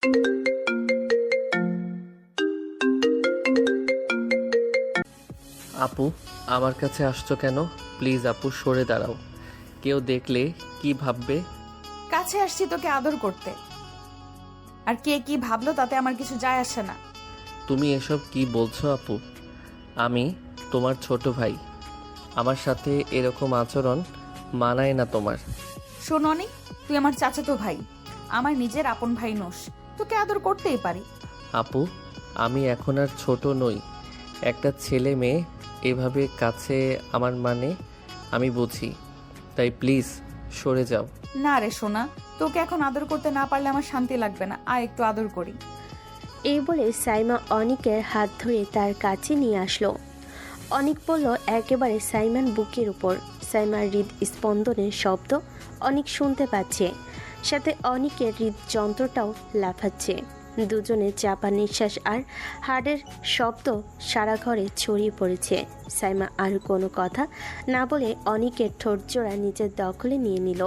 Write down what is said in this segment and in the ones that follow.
আপু, আমার কাছে আসছো কেন? প্লিজ আপু, সরে দাঁড়াও। কেউ দেখলে কি ভাববে? কাছে আসছি তোকে আদর করতে, আর কে কি ভাবলো তাতে আমার কিছু যায় আসে না। তুমি এসব কি বলছো আপু? আমি তোমার ছোট ভাই, আমার সাথে এরকম আচরণ মানায় না তোমার। শোন অনিক, তুই আমার চাচাতো ভাই, আমার নিজের আপন ভাই নোস, তোকে আদর করতেই পারি। আপু, আমি এখন আর ছোট নই। একটা ছেলে মেয়ে এভাবে কাছে আমার মানে আমি বুঝি, তাই প্লিজ সরে যাও। না রে সোনা, তোকে এখন আদর করতে না পারলে আমার শান্তি লাগবে না, আয় একটু আদর করি। এই বলে সাইমা অনিকের হাত ধরে তার কাছে নিয়ে আসলো। অনিক বলল একেবারে সাইমার বুকের উপর। সাইমার হৃদস্পন্দনের শব্দ অনিক শুনতে পাচ্ছে, সাথে অনিকের হৃদযন্ত্রটাও লাফাচ্ছে। দুজনে চাপা নিঃশ্বাস আর হাড়ের শব্দ সারা ঘরে ছড়িয়ে পড়েছে। সাইমা আর কোনো কথা না বলে অনিকের ঠোঁট জোড়া নিজের দখলে নিয়ে নিল।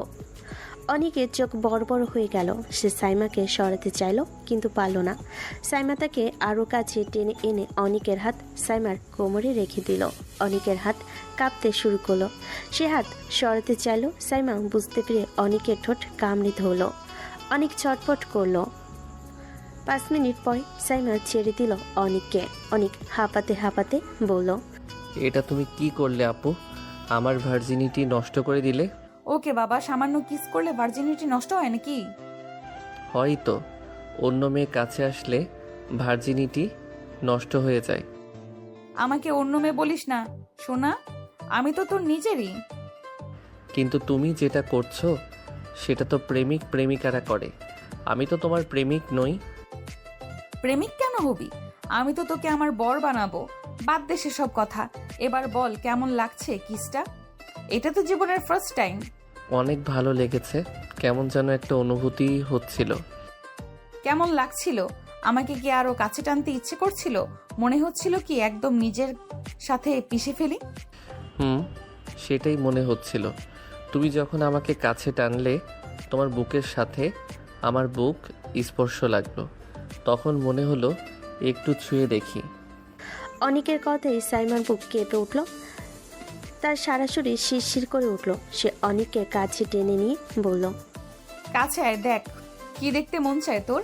অনিকের চোখ বড় বড় হয়ে গেল। সে সাইমাকে সরাতে চাইল, কিন্তু পারল না। সাইমা তাকে আরও কাছে টেনে এনে অনিকের হাত সাইমার কোমরে রেখে দিল। অনিকের হাত কাঁপতে শুরু করলো। সে হাত সরাতে চাইল, সাইমা বুঝতে পেরে অনিকের ঠোঁট কামড়ে ধরল। অনিক ছটফট করলো। 5 মিনিট পরে সাইমা ছেড়ে দিল অনিককে। অনিক হাঁপাতে হাঁপাতে বলল, এটা তুমি কি করলে আপু? আমার ভার্জিনিটি নষ্ট করে দিলে। ওকে বাবা, সামান্য কিস করলে ভার্জিনিটি নষ্ট হয় নাকি? হয়তো অন্য মেয়ে কাছে আসলে ভার্জিনিটি নষ্ট হয়ে যায়। আমাকে অন্য মেয়ে বলিস না সোনা, আমি তো তোর নিজেরই। কিন্তু তুমি যেটা করছো সেটা তো প্রেমিক প্রেমিকারা করে। আমি তো তোমার প্রেমিক নই। প্রেমিক কেন হবি? আমি তো তোকে আমার বর বানাবো। বাদ দে সেসব কথা, এবার বল কেমন লাগছে কিসটা? এটা তো জীবনের ফার্স্ট টাইম। অনেক ভালো লেগেছে, কেমন যেন একটা অনুভূতি হচ্ছিল। কেমন লাগছিল? আমাকে কি আরো কাছে টানতে ইচ্ছে করছিল? মনে হচ্ছিল কি একদম নিজের সাথে পিষে ফেলি? সেটাই মনে হচ্ছিল। তুমি যখন আমাকে কাছে টানলে, তোমার বুকের সাথে আমার বুক স্পর্শ লাগলো, তখন মনে হলো একটু ছুঁয়ে দেখি। অনিকের কথায় সাইমার বুক কেঁপে উঠল। তার সারা শরীর শিরশির করে উঠল। সে অনিককে কাছে টেনে নিয়ে বলল, কাছে আয়, দেখ কি দেখতে মন চায় তোর।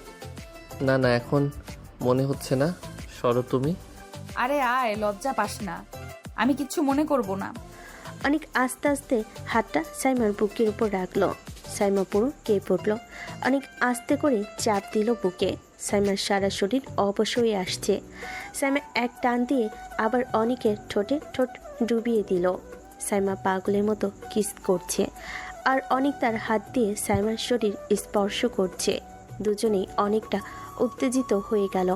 না না, এখন মনে হচ্ছে না, সরো তুমি। আরে আয়, লজ্জা পাস না, আমি কিচ্ছু মনে করব না। অনিক আস্তে আস্তে হাতটা সাইমার বুকের উপর রাখলো। সাইমা পুরো কেঁপে উঠল। অনেক আস্তে করে চাপ দিল বুকে। সাইমার সারা শরীর অবশ হয়ে আসছে। সাইমা এক টান দিয়ে আবার অনিকের ঠোঁটে ঠোঁট ডুবিয়ে দিল। সাইমা পাগলের মতো কিস করছে, আর অনেক তার হাত দিয়ে সাইমার শরীর স্পর্শ করছে। দুজনেই অনেকটা উত্তেজিত হয়ে গেল।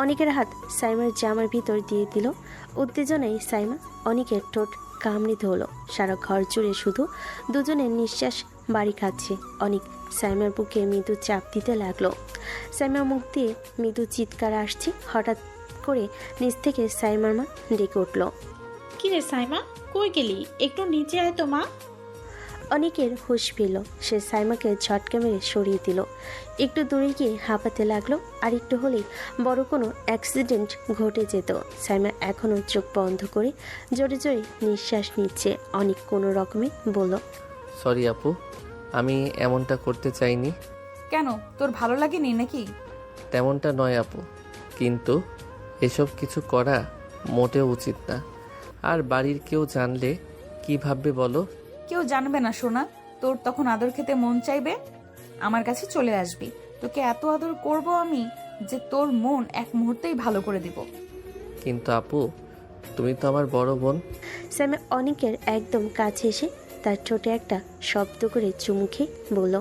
অনেকের হাত সাইমার জামার ভিতর দিয়ে দিল। উত্তেজনায় সাইমা অনেকের ঠোঁট কামড়ে ধরল। সারা ঘর জুড়ে শুধু দুজনের নিঃশ্বাস বাড়ি খাচ্ছে। অনেক সাইমার বুকে মৃদু চাপ দিতে লাগলো। সাইমার মুখ দিয়ে মৃদু চিৎকার আসছে। হঠাৎ করে নিচ থেকে সাইমার মা ডেকে উঠল, কি রে সাইমা, কই গেলি? একটু নিচে আয় তো মা। অনেকের হুঁশ ফিরল। সে সাইমাকে ঝটকা মেরে সরিয়ে দিল। একটু দূরে গিয়ে হাঁপাতে লাগলো। আর একটু হলেই বড় কোনো অ্যাক্সিডেন্ট ঘটে যেত। সাইমা এখনও চোখ বন্ধ করে জোরে জোরে নিঃশ্বাস নিচ্ছে। অনেক কোনো রকমে বলল, সরি আপু, আমি এমনটা করতে চাইনি। কেন, তোর ভালো লাগেনি নাকি? তেমনটা নয় আপু, কিন্তু এসব কিছু করা মোটেও উচিত না। আর বাড়ির কেউ জানলে কি ভাববে বলো? কেউ জানবে না সোনা, তোর তখন আদর খেতে মন চাইবে, আমার কাছে চলে আসবি। তোকে এত আদর করব আমি যে তোর মন এক মুহূর্তেই ভালো করে দিব। কিন্তু আপু, তুমি তো আমার বড় বোন। সাইমা অনেকের একদম কাছে এসে তার ঠোঁটে একটা শব্দ করে চুমু খেয়ে বলল,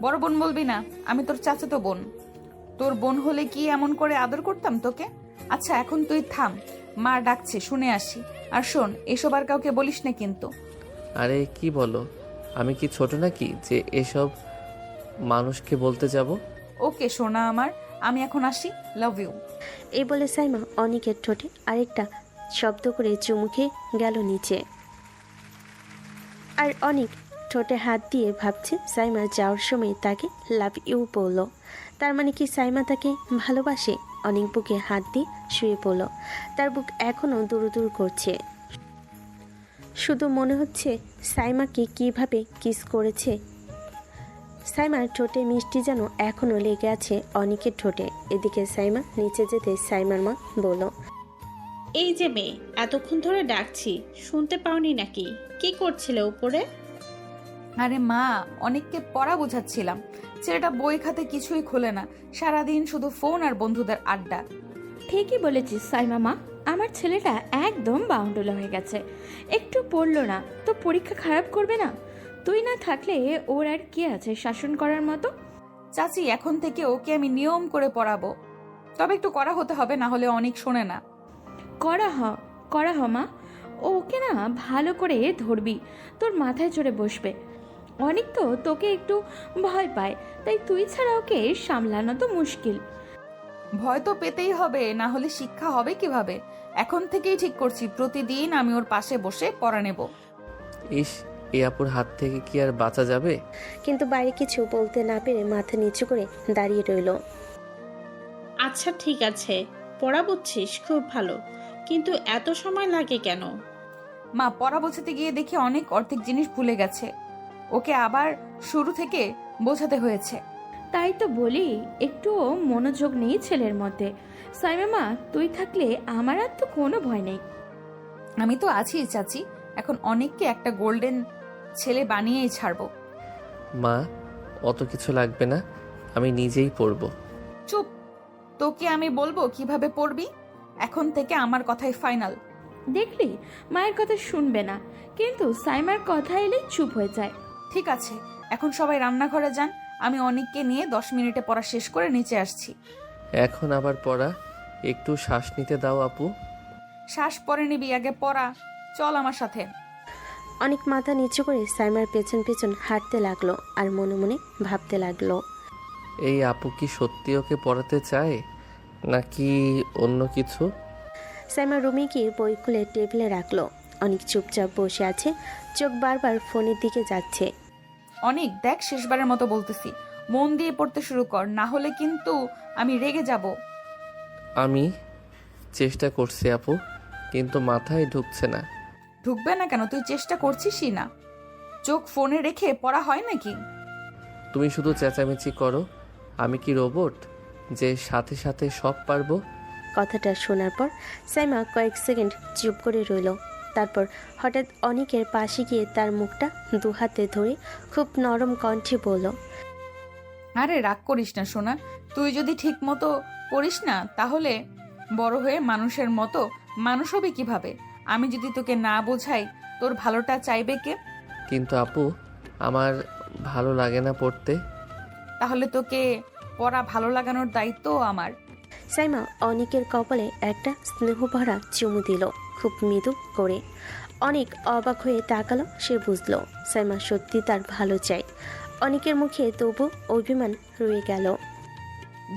বড় বোন বলবি না, আমি তোর চাচাতো বোন। তোর বোন হলে কি এমন করে আদর করতাম তোকে? আচ্ছা এখন তুই থাম, মা ডাকছে, শুনে আসি। আর শোন, এসব আর কাউকে বলিস না কিন্তু। আরে কি বলো, আমি কি ছোট নাকি যে এসব মানুষকে বলতে যাব? ওকে সোনা আমার, আমি এখন আসি, লাভ ইউ। এই বলে সাইমা অনেকের ঠোঁটে আরেকটা শব্দ করে চুমু খেয়ে গেল নিচে। আর অনেক ঠোঁটে হাত দিয়ে ভাবছে সাইমা যাওয়ার সময় তাকে লাভ ইউ বলল। তার মানে কি সাইমা তাকে ভালোবাসে? অনেক বুকে হাত দিয়ে শুয়ে পড়ল। তার বুক এখনও দুরুদুর করছে। শুধু মনে হচ্ছে সাইমাকে কিভাবে কিস করেছে। সাইমার ঠোঁটে মিষ্টি যেন এখনও লেগে আছে অনেকের ঠোঁটে। এদিকে সাইমা নিচে যেতে সাইমার মা বলল, এই যে মেয়ে, এতক্ষণ ধরে ডাকছি, শুনতে পাওনি নাকি? কি করছিলে উপরে? আরে মা, অনেককে পড়া বোঝাচ্ছিলাম। ছেলেটা বই খাতে কিছুই খোলে না, সারাদিন শুধু ফোন আর বন্ধুদের আড্ডা। ঠিকই বলেছিস সাইমা মা, আমার ছেলেটা একদম বাউন্ডুলা হয়ে গেছে। একটু পড়লো না তো পরীক্ষা খারাপ করবে না? তুই না থাকলে ওর আর কি আছে শাসন করার মতো? চাচি, এখন থেকে ওকে আমি নিয়ম করে পড়াবো, তবে একটু করা হতে হবে, না হলে অনেক শোনে না। করা হ মা, ওকে না ভালো করে ধরবি, তোর মাথায় চড়ে বসবে। অনেক তো তোকে একটু ভয় পায়, তাই তুই ছাড়া ওকে সামলানো তো মুশকিল। ভয় তো পেতেই হবে, না হলে শিক্ষা হবে কিভাবে? এখন থেকেই ঠিক করছি, প্রতিদিন আমি ওর পাশে বসে পড়া নেব। ইস, এই আপুর হাত থেকে কি আর বাঁচা যাবে? কিন্তু বাইরে কিছু বলতে না পেরে মাথা নিচু করে দাঁড়িয়ে রইল। আচ্ছা ঠিক আছে, পড়া বুঝছিস, খুব ভালো, কিন্তু এত সময় লাগে কেন? মা, পড়া বোঝাতে গিয়ে দেখি অনেক অর্ধেক জিনিস ভুলে গেছে, ওকে আবার শুরু থেকে বোঝাতে হয়েছে। তাই তো বলি, একটুও মনোযোগ নেই ছেলের মধ্যে। সাইমা মা, তুই থাকলে আমার আর তো কোনো ভয় নেই। আমি তো আছি চাচি, এখন অনেককে একটা গোল্ডেন ছেলে বানিয়েই ছাড়বো। মা, অত কিছু লাগবে না, আমি নিজেই পড়ব। চুপ, তোকে আমি বলবো কিভাবে পড়বি। এখন থেকে আমার কথাই ফাইনাল। দেখলি, মায়ের কথা শুনবে না, কিন্তু সাইমার কথা এলে চুপ হয়ে যায়। ঠিক আছে, এখন সবাই রান্নাঘরে যান, আমি অনেককে নিয়ে 10 মিনিটে পড়া শেষ করে নিচে আসছি। এখন আবার পড়া? একটু শ্বাস নিতে দাও আপু। শ্বাস পরে নিবি, আগে পড়া। চল আমার সাথে। অনেক মাথা নিচু করে সাইমার পেছন পেছন হাঁটতে লাগলো আর মনে মনে ভাবতে লাগলো, এই আপু কি সত্যি ওকে পড়াতে চায় নাকি অন্য কিছু? সাইমা রুমে গিয়ে বই খুলে টেবিলে রাখলো। অনেক চুপচাপ বসে আছে, চোখ বারবার ফোনের দিকে যাচ্ছে। অনেক, দেখ, শেষবারের মতো বলতেছি, মন দিয়ে পড়তে শুরু কর, না হলে কিন্তু আমি রেগে যাব। আমি চেষ্টা করছি আপু, কিন্তু মাথায় ঢুকছে না। ঢুকবে না কেন? তুই চেষ্টা করছিসই না। চোখ ফোনে রেখে পড়া হয় নাকি? তুমি শুধু চেঁচামেচি করো। আমি কি রোবট যে সাথে সাথে সব পারবো? কথাটা শোনার পর সাইমা কয়েক সেকেন্ড চুপ করে রইল। তারপর হঠাৎ অনিকের পাশে গিয়ে তার মুখটা দুহাতে ধরে খুব নরম কণ্ঠে বলল, আরে রাগ করিস না সোনা, তুই যদি ঠিক মতো করিস না তাহলে বড় হয়ে মানুষের মতো মানুষ হবে কিভাবে? আমি যদি তোকে না বোঝাই, তোর ভালোটা চাইবে কে? কিন্তু আপু, আমার ভালো লাগে না পড়তে। তাহলে তোকে পড়া ভালো লাগানোর দায়িত্ব আমার। সাইমা অনিকের কপালে একটা স্নেহভরা চুমু দিল, খুব মৃদু করে। অনেক অবাক হয়ে তাকালো। সে বুঝলো সাইমা সত্যি তার ভালো চায়। অনেকের মুখে তবু অভিমান রয়ে গেল।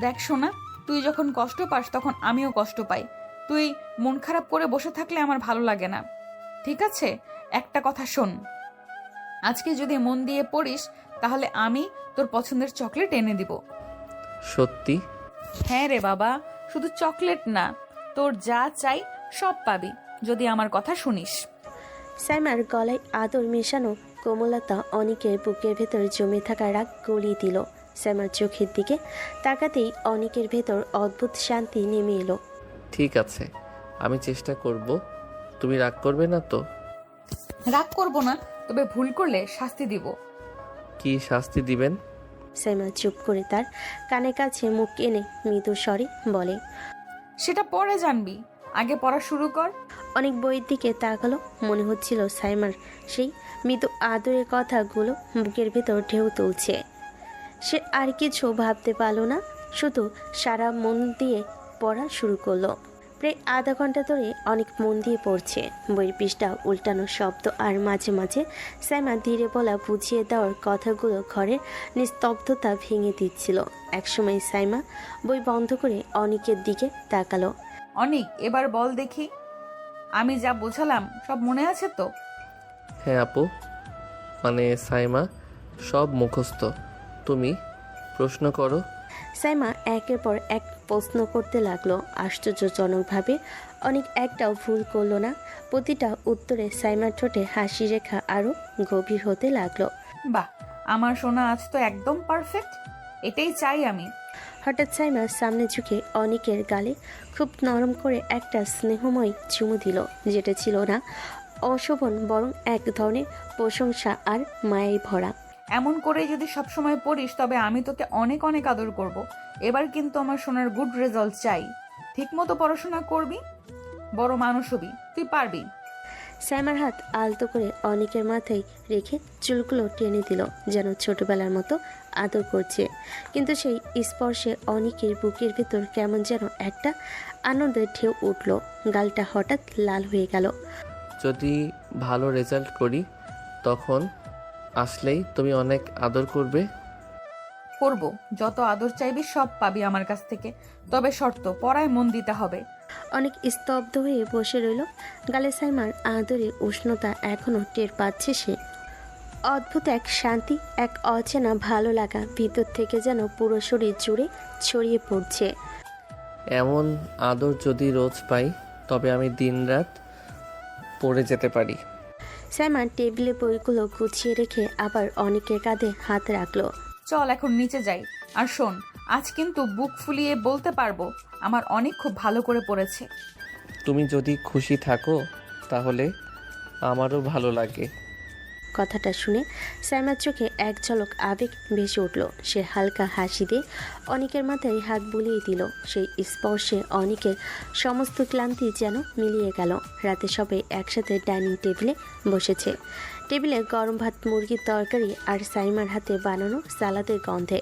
দেখ সোনা, তুই যখন কষ্ট পাস তখন আমিও কষ্ট পাই। তুই মন খারাপ করে বসে থাকলে আমার ভালো লাগে না। ঠিক আছে, একটা কথা শোন, আজকে যদি মন দিয়ে পড়িস তাহলে আমি তোর পছন্দের চকলেট এনে দিব। সত্যি? হ্যাঁ রে বাবা, শুধু চকলেট না, তোর যা চাই সব পাবি যদি আমার কথা শুনিস। সাইমার গলায় আদর মেশানো কোমলতা অনিকের বুকের ভেতর জমে থাকা রাগ গলিয়ে দিল। সাইমার চোখের দিকে তাকাতেই অনিকের ভেতর অদ্ভুত শান্তি নেমে এলো। ঠিক আছে, আমি চেষ্টা করব। তুমি রাগ করবে না তো? রাগ করব না, তবে ভুল করলে শাস্তি দিব। কি শাস্তি দিবেন? সাইমা চুপ করে তার কানের কাছে মুখ এনে মৃদু স্বরে বলে, সেটা পরে জানবি, আগে পড়া শুরু কর। অনেক বইয়ের দিকে তাকালো। মনে হচ্ছিল সাইমার সেই মৃদু আদরের কথাগুলো বুকের ভেতর ঢেউ তুলছে। সে আর কিছু ভাবতে পারল না, শুধু সারা মন দিয়ে পড়া শুরু করলো। প্রায় আধা ঘন্টা ধরে অনেক মন দিয়ে পড়ছে। বইয়ের পৃষ্ঠা উল্টানোর শব্দ আর মাঝে মাঝে সাইমা ধীরে বলা বুঝিয়ে দেওয়ার কথাগুলো ঘরের নিস্তব্ধতা ভেঙে দিচ্ছিল। একসময় সাইমা বই বন্ধ করে অনেকের দিকে তাকালো। অনেক, এবার বল দেখি, আমি যা বোঝালাম সব মনে আছে তো? হ্যাঁ আপু, মানে সাইমা, সব মুখস্থ। তুমি প্রশ্ন করো। সাইমা একের পর এক প্রশ্ন করতে লাগলো। আশ্চর্যজনকভাবে অনেক একটাও ভুল করলো না। প্রতিটা উত্তরে সাইমার ঠোঁটে হাসি রেখা আরও গভীর হতে লাগলো। বাহ, আমার সোনা আজ তো একদম পারফেক্ট। এটাই চাই আমি। হঠাৎ সাইমা সামনে ঝুঁকে অনিকের গালে খুব নরম করে একটা স্নেহময় চুমু দিল, যেটা ছিল না অশোভন, বরং এক ধরনের প্রশংসা আর মায়ায় ভরা। এমন করে যদি সবসময় পড়িস তবে আমি তোকে অনেক অনেক আদর করব। এবার কিন্তু আমার সোনার গুড রেজাল্ট চাই। ঠিকমতো পড়াশোনা করবি, বড় মানুষ হবি, তুই পারবি। সাইমার হাত আলতো করে অনিকের মাথায় রেখে চুলগুলো টেনে দিল, যেন ছোটবেলার মতো আদর করছে। কিন্তু সেই স্পর্শে অনিকের বুকের ভেতর কেমন যেন একটা আনন্দের ঢেউ উঠল। গালটা হঠাৎ লাল হয়ে গেল। যদি ভালো রেজাল্ট করি তখন আসলেই তুমি অনেক আদর করবে। করব, যত আদর চাইবি সব পাবি আমার কাছ থেকে। তবে শর্ত, পড়ায় মন দিতে হবে। অনেক স্তব্ধ হয়ে বসে রইল। গালে সাইমার আদরে উষ্ণতা এখনও টের পাচ্ছে সে। অদ্ভুত এক শান্তি, এক অচেনা ভালো লাগা ভিতর থেকে যেন পুরো শরীর জুড়ে ছড়িয়ে পড়ছে। এমন আদর যদি রোজ পাই তবে আমি দিনরাত পড়ে যেতে পারি। সাইমা টেবিলে বইগুলো গুছিয়ে রেখে আবার অনেকের কাঁধে হাত রাখলো। চল এখন নিচে যাই। আর শোন, আজ কিন্তু বুক ফুলিয়ে বলতে পারবো আমার অনেক খুব ভালো করে পড়েছে। তুমি যদি খুশি থাকো তাহলে আমারও ভালো লাগে। কথাটা শুনে সাইমার চোখে এক ঝলক আবেগ ভেসে উঠল। সে হালকা হাসি দিয়ে অনিকের মাথায় হাত বুলিয়ে দিল। সেই স্পর্শে অনিকের সমস্ত ক্লান্তি যেন মিলিয়ে গেল। রাতে সবাই একসাথে ডাইনিং টেবিলে বসেছে। টেবিলে গরম ভাত, মুরগির তরকারি আর সাইমার হাতে বানানো সালাদের গন্ধে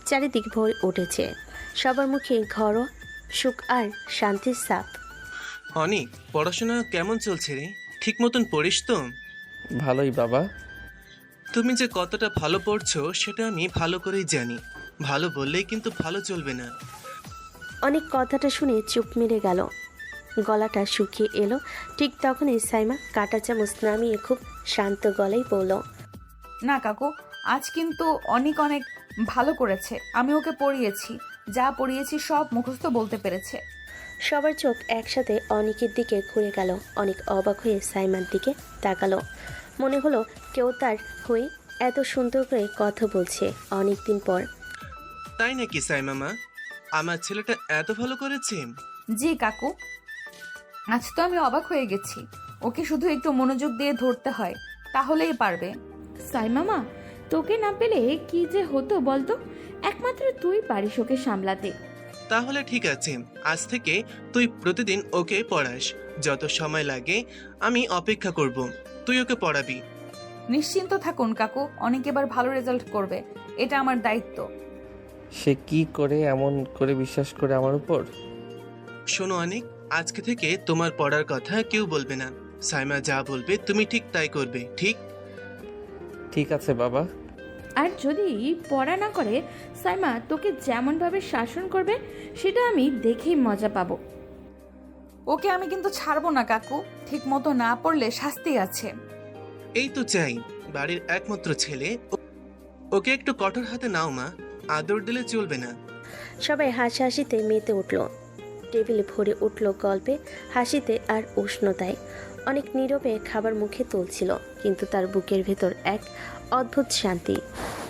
চারিদিক ভরে উঠেছে। সবার মুখে ঘরোয়া সুখ আর শান্তির ছাপ। অনি, পড়াশোনা কেমন চলছে রে? ঠিক মতন পড়িস তো? ভালোই বাবা। তুমি যে কতটা ভালো পড়ছো সেটা আমি ভালো করেই জানি। ভালো বললেই কিন্তু ভালো চলবে না। অনেক কথাটা শুনে চুপ মেরে গেল। গলাটা শুকিয়ে এলো। ঠিক তখনই সাইমা কাঁটা চামচ নামিয়ে খুব শান্ত গলায় বলল, না কাকু, আজ কিন্তু অনেক অনেক ভালো করেছে। আমি ওকে পড়িয়েছি, যা পড়িয়েছি সব মুখস্থ বলতে পেরেছে। সবার চোখ একসাথে অনিকের দিকে ঘুরে গেল। অনেক অবাক হয়ে সাইমার দিকে তাকালো। মনে হলো কেউ তার হয়ে এত সুন্দর করে কথা বলছে অনেক দিন পর। তাই নাকি সাইমামা? আমার ছেলেটা এত ভালো করেছে? জি কাকু, আজ তো আমি অবাক হয়ে গেছি। ওকে শুধু একটু মনোযোগ দিয়ে ধরতে হয়, তাহলেই পারবে। সাইমামা, তোকে না পেলে কি যে হতো বলতো? একমাত্র তুই পারিস ওকে সামলাতে। তাহলে ঠিক আছে, আজ থেকে তুই প্রতিদিন ওকে পড়াস। যত সময় লাগে আমি অপেক্ষা করব, তুই ওকে পড়াবি। নিশ্চিন্ত থাকুন কাকু, অনেক এবার ভালো রেজাল্ট করবে, এটা আমার দায়িত্ব। সে কি করে এমন করে বিশ্বাস করে আমার উপর? শোনো অনেক, আজকে থেকে তোমার পড়ার কথা কেউ বলবে না। সাইমা যা বলবে তুমি ঠিক তাই করবে, ঠিক? ঠিক আছে বাবা। আর যদি পড়া না করে সাইমা তোকে যেমনভাবে শাসন করবে সেটা আমি দেখেই মজা পাবো। ওকে আমি কিন্তু ছাড়বো না কাকু, ঠিক মতো না পড়লে শাস্তি আছে। এই তো চাই, বাড়ির একমাত্র ছেলে, ওকে একটু কঠোর হাতে নাও মা, আদর দিলে চলবে না। সবাই হাসাহাসিতে মেতে উঠল। টেবিলে ভরে উঠল গল্পে, হাসিতে আর উষ্ণতায়। অনেক নীরবে খাবার মুখে তুলছিল, কিন্তু তার বুকের ভেতর এক অদ্ভুত শান্তি।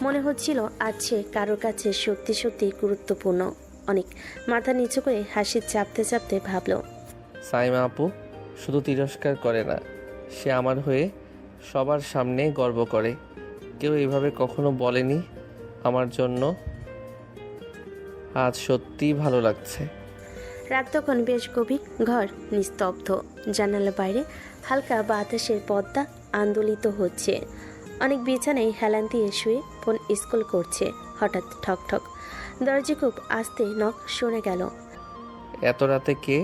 মনে হচ্ছিল আজ সে কারোর কাছে সত্যি সত্যি গুরুত্বপূর্ণ। অনেক মাথা নিচু করে হাসি চাপতে চাপতে ভাবল, সাইমা আপু শুধু তিরস্কার করে না, সে আমার হয়ে সবার সামনে গর্ব করে। কেউ এভাবে কখনো বলেনি আমার জন্য। আজ সত্যিই ভালো লাগছে। রাত তখন বেশ গভীর, ঘর নিস্তব্ধ। জানালার বাইরে হালকা বাতাসের পর্দা আন্দোলিত হচ্ছে। অনেক বিছানায় হেলান দিয়ে শুয়ে ফোন স্কুল করছে। হঠাৎ ঠক ঠক দরজা খুব আস্তে নখ শোনা গেল। এত রাতে কে?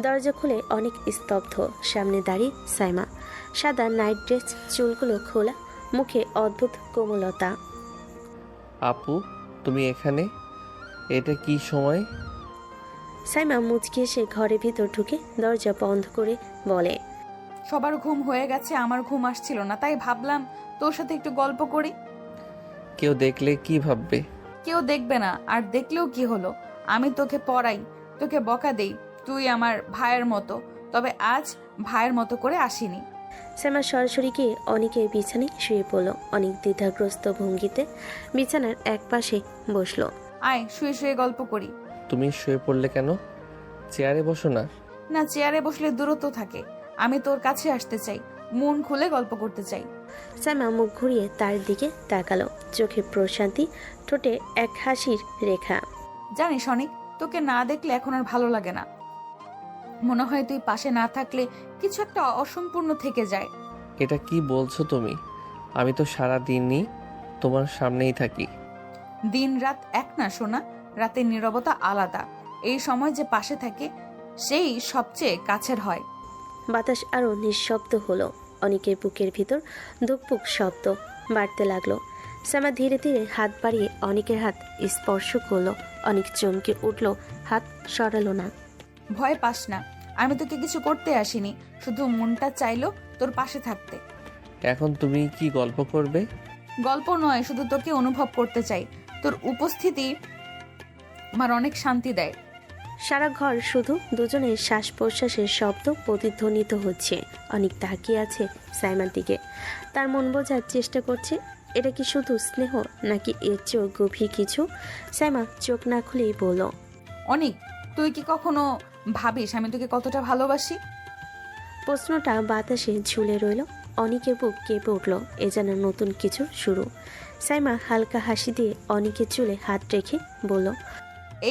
দরজা খুলে অনেক স্তব্ধ। সামনে দাঁড়িয়ে সাইমা, সাদা নাইট ড্রেস, চুলগুলো খোলা, মুখে অদ্ভুত কোমলতা। আপু তুমি এখানে? এটা কি সময়? সাইমা মুচকি এসে ঘরের ভিতর ঢুকে দরজা বন্ধ করে বলে, সবার ঘুম হয়ে গেছে, আমার ঘুম আসছিল না, তাই ভাবলাম তোর সাথে একটু গল্প করি। কেউ দেখলে কি ভাববে? কেউ দেখবে না, আর দেখলেও কি হলো, আমি তোকে পড়াই, তোকে বকা দেই, তুই আমার ভাইয়ের মতো, তবে আজ ভাইয়ের মতো করে আসিনি। সাইমা সরাসরি গিয়ে অনিকের বিছানায় শুয়ে পড়ল। অনেক দ্বিধাগ্রস্ত ভঙ্গিতে বিছানার এক পাশে বসলো। আয় শুয়ে শুয়ে গল্প করি। তুমি শুয়ে পড়লে কেন? চেয়ারে বসো না। না, চেয়ারে বসলে দূরত্ব থাকে, আমি তোর কাছে আসতে চাই, মন খুলে গল্প করতে চাই। সাইমা মুখ ঘুরিয়ে তার দিকে তাকালো, চোখে প্রশান্তি, ঠোঁটে এক হাসির রেখা। জানিস অনেক, তোকে না দেখলে এখন আর ভালো লাগে না, মনে হয় তুই পাশে না থাকলে কিছু একটা অসম্পূর্ণ থেকে যায়। এটা কি বলছো তুমি? আমি তো সারা দিনই তোমার সামনেই থাকি। দিন রাত এক না সোনা, রাতের নীরবতা আলাদা, এই সময় যে পাশে থাকে সেই সবচেয়ে কাছের হয়। বাতাস আরো নিঃশব্দ হলো। অনেকের বুকের ভিতর ধুকপুক শব্দ বাড়তে লাগলো। সাইমা ধীরে ধীরে হাত বাড়িয়ে অনেকের হাত স্পর্শ করলো। অনেক চমকে উঠলো, হাত সরালো না। ভয় পাস না, আমি তোকে কিছু করতে আসিনি, শুধু মনটা চাইলো তোর পাশে থাকতে। এখন তুমি কি গল্প করবে? গল্প নয়, শুধু তোকে অনুভব করতে চাই, তোর উপস্থিতি আমার অনেক শান্তি দেয়। সারা ঘর শুধু দুজনের শ্বাস প্রশ্বাসের শব্দ প্রতিধ্বনিত হচ্ছে। অনেক তাকিয়ে আছে সাইমার দিকে, তার মন বোঝার চেষ্টা করছে এটা কি শুধু স্নেহ নাকি এর চেয়েও গভীর কিছু। সাইমা চোখ না খুলেই বলল, অনেক, তুই কি কখনো ভাবিস আমি তোকে কতটা ভালোবাসি? প্রশ্নটা বাতাসে ঝুলে রইল। অনিকের বুক কেঁপে উঠল, এ যেন নতুন কিছু শুরু। সাইমা হালকা হাসি দিয়ে অনিকের চুলে হাত রেখে বলল,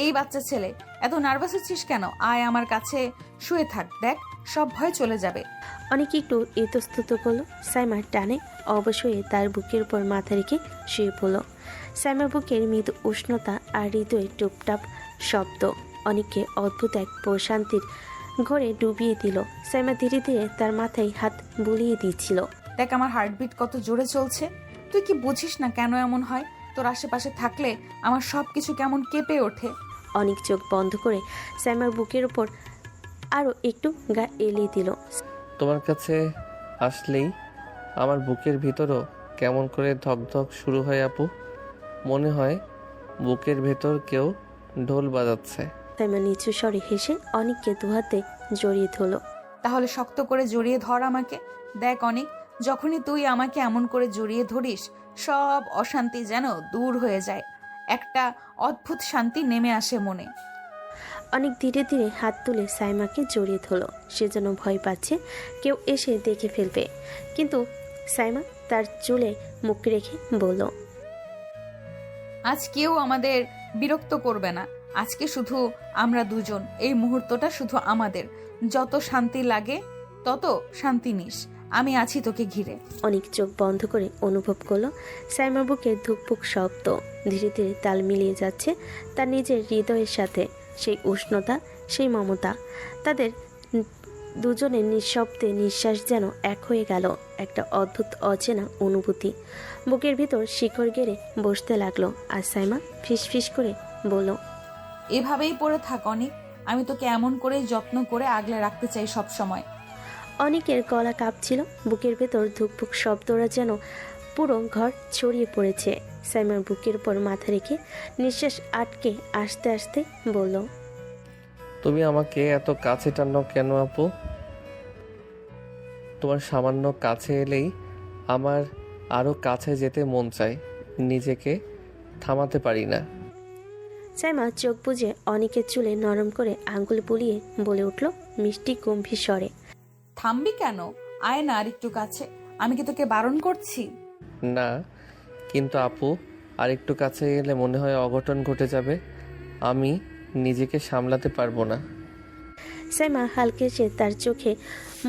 এই বাচ্চা ছেলে, এত নার্ভাস হচ্ছিস কেন? আয় আমার কাছে শুয়ে থাক, দেখ সব ভয় চলে যাবে। অনেক একটু ইতস্তত করলো। সাইমার টানে অবশ্যই তার বুকের উপর মাথা রেখে শুয়ে পড়ল। সাইমার বুকের মৃদু উষ্ণতা আর হৃদয়ে টুপটাপ শব্দ অনেককে অদ্ভুত এক প্রশান্তির ঘরে ডুবিয়ে দিল। সাইমা ধীরে ধীরে তার মাথায় হাত বুলিয়ে দিচ্ছিল। দেখ আমার হার্টবিট কত জোরে চলছে, তুই কি বুঝিস না কেন এমন হয়? তোর আশেপাশে থাকলে আমার সবকিছু কেমন কেঁপে ওঠে। অনেক চোখ বন্ধ করে সাইমার বুকের উপর আরো একটু গা এলিয়ে দিল। তোমার কাছে আসলেই আমার বুকের ভিতরও কেমন করে ধকধক শুরু হয় আপু। মনে হয় বুকের ভেতর কেউ ঢোল বাজাচ্ছে। সাইমা নিচু স্বরে হেসে অনেককে দুহাতে জড়িয়ে ধরল। তাহলে শক্ত করে জড়িয়ে ধর আমাকে। দেখ অনেক, যখনই তুই আমাকে এমন করে জড়িয়ে ধরিস, সব অশান্তি যেন দূর হয়ে যায়, একটা অদ্ভুত শান্তি নেমে আসে মনে। অনেক ধীরে ধীরে হাত তুলে সাইমাকে জড়িয়ে ধরল। সে যেন ভয় পাচ্ছে কেউ এসে দেখে ফেলবে, কিন্তু সাইমা তার চুলে মুখ রেখে বলল, আজ কেউ আমাদের বিরক্ত করবে না, আজকে শুধু আমরা দুজন, এই মুহূর্তটা শুধু আমাদের। যত শান্তি লাগে তত শান্তি নিস, আমি আছি তোকে ঘিরে। অনেক চোখ বন্ধ করে অনুভব করলো সাইমার বুকে ধুকপুক শব্দ ধীরে ধীরে তাল মিলিয়ে যাচ্ছে তার নিজের হৃদয়ের সাথে। সেই উষ্ণতা, সেই মমতা, তাদের দুজনের নিঃশব্দে নিঃশ্বাস যেন এক হয়ে গেল। একটা অদ্ভুত অচেনা অনুভূতি বুকের ভিতর শিকড় গেড়ে বসতে লাগলো। আর সাইমা ফিসফিস করে বলল, এভাবেই পড়ে থাক অনেক, আমি তোকে এমন করে যত্ন করে আগলে রাখতে চাই সব সময়। অনেকের গলা কাঁপছিল, বুকের ভেতর ধুকপুক শব্দরা যেন পুরো ঘর ছড়িয়ে পড়েছে। সাইমার বুকের উপর মাথা রেখে নিঃশ্বাস আটকে আস্তে আস্তে বলল, তুমি আমাকে এত কাছে টানো কেন আপু? তোমার সামান্য কাছে এলেই আমার আরও কাছে যেতে মন চায়, নিজেকে থামাতে পারি না। সাইমা চোখ বুজে অনেকের চুলে নরম করে আঙ্গুল বুলিয়ে বলে উঠল মিষ্টি গম্ভীর স্বরে, থামবি কেন? আয় না আর একটু কাছে, আমি কি তোকে বারণ করছি? না, কিন্তু আপু আর একটু কাছে এলে মনে হয় অঘটন ঘটে যাবে, আমি নিজেকে সামলাতে পারবো না। সাইমা হালকে সে তার চোখে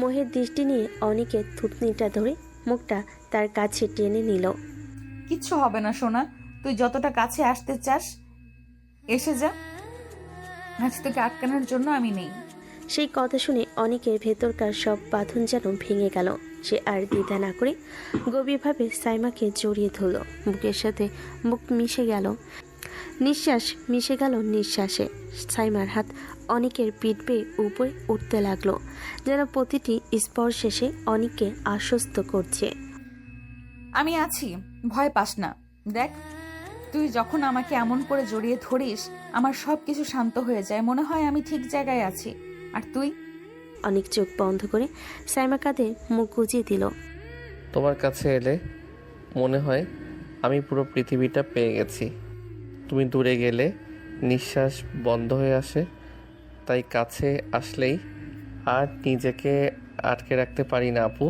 মোহের দৃষ্টি নিয়ে অনেকের থুতনিটা ধরে মুখটা তার কাছে টেনে নিল। কিচ্ছু হবে না সোনা, তুই যতটা কাছে আসতে চাস এসে যা, আজ তোকে আটকানোর জন্য আমি নেই। সেই কথা শুনে অনেকের ভেতরকার সব বাঁধন যেন ভেঙে গেল। সে আর দ্বিধা না করে গভীরভাবে সাইমাকে জড়িয়ে ধরল, বুকের সাথে বুক মিশে গেল। নিঃশ্বাস মিশে গেল নিঃশ্বাসে। সাইমার হাত অনিকের পিঠ বেয়ে উপরে উঠতে লাগলো, যেন প্রতিটি স্পর্শে সে অনিককে আশ্বস্ত করছে। আমি আছি, ভয় পাস না। দেখ, তুই যখন আমাকে এমন করে জড়িয়ে ধরিস, আমার সব কিছু শান্ত হয়ে যায়, মনে হয় আমি ঠিক জায়গায় আছি। আর তুই? অনেক চোখ বন্ধ করে সাইমা কাঁধে মুখ গুজিয়ে দিল। তোমার কাছে এলে মনে হয় আমি পুরো পৃথিবীটা পেয়ে গেছি। তুমি দূরে গেলে নিঃশ্বাস বন্ধ হয়ে আসে, তাই কাছে আসলেই আর নিজেকে আটকে রাখতে পারি না আপু।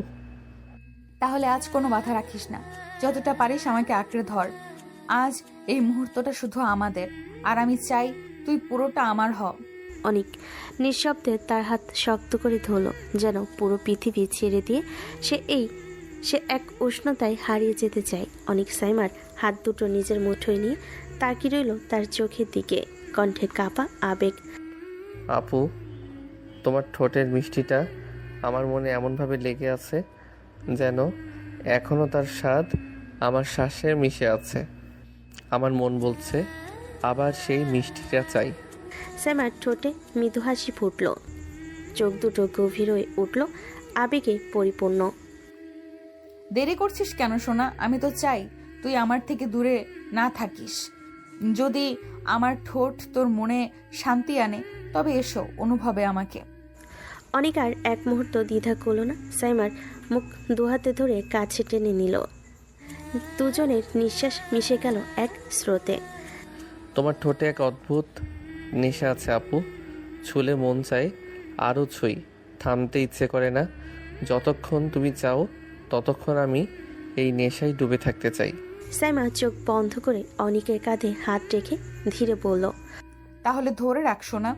তাহলে আজ কোনো বাধা রাখিস না, যতটা পারিস আমাকে আঁকড়ে ধর। আজ এই মুহূর্তটা শুধু আমাদের, আর আমি চাই তুই পুরোটা আমার হ। অনেক নিঃশব্দে তার হাত শক্ত করে ধরল, যেন পুরো পৃথিবী ছেড়ে দিয়ে সে এক উষ্ণতায় হারিয়ে যেতে চায়। অনেক সাইমার হাত দুটো নিজের মুঠোয় নিয়ে তাকিয়ে রইল তার চোখের দিকে, কণ্ঠে কাঁপা আবেগ। আপু, তোমার ঠোঁটের মিষ্টিটা আমার মনে এমনভাবে লেগে আছে যেন এখনও তার স্বাদ আমার শ্বাসে মিশে আছে। আমার মন বলছে আবার সেই মিষ্টিটা চাই। সাইমার ঠোঁটে মৃদু হাসি ফুটল, চোখ দুটো গভীর হয়ে উঠল, আবেগে পরিপূর্ণ। দেরি করছিস কেন সোনা? আমি তো চাই তুই আমার থেকে দূরে না থাকিস। যদি আমার ঠোঁট তোর মনে শান্তি আনে, তবে এসো অনুভবে আমাকে। অনেক আর এক মুহূর্ত দ্বিধা করল না। সাইমার মুখ দুহাতে ধরে কাছে টেনে নিল, দুজনের নিঃশ্বাস মিশে গেল এক স্রোতে। তোমার ঠোঁটে এক অদ্ভুত নেশা আছে আপু, ছুলে মন চায় আরও ছুঁই, থামতে ইচ্ছে করে না। যতক্ষণ তুমি চাও ততক্ষণ আমি এই নেশায় ডুবে থাকতে চাই। সাইমা চোখ বন্ধ করে অনিকের কাঁধে হাত রেখে ধীরে বলল, তাহলে ধরে রাখছো না,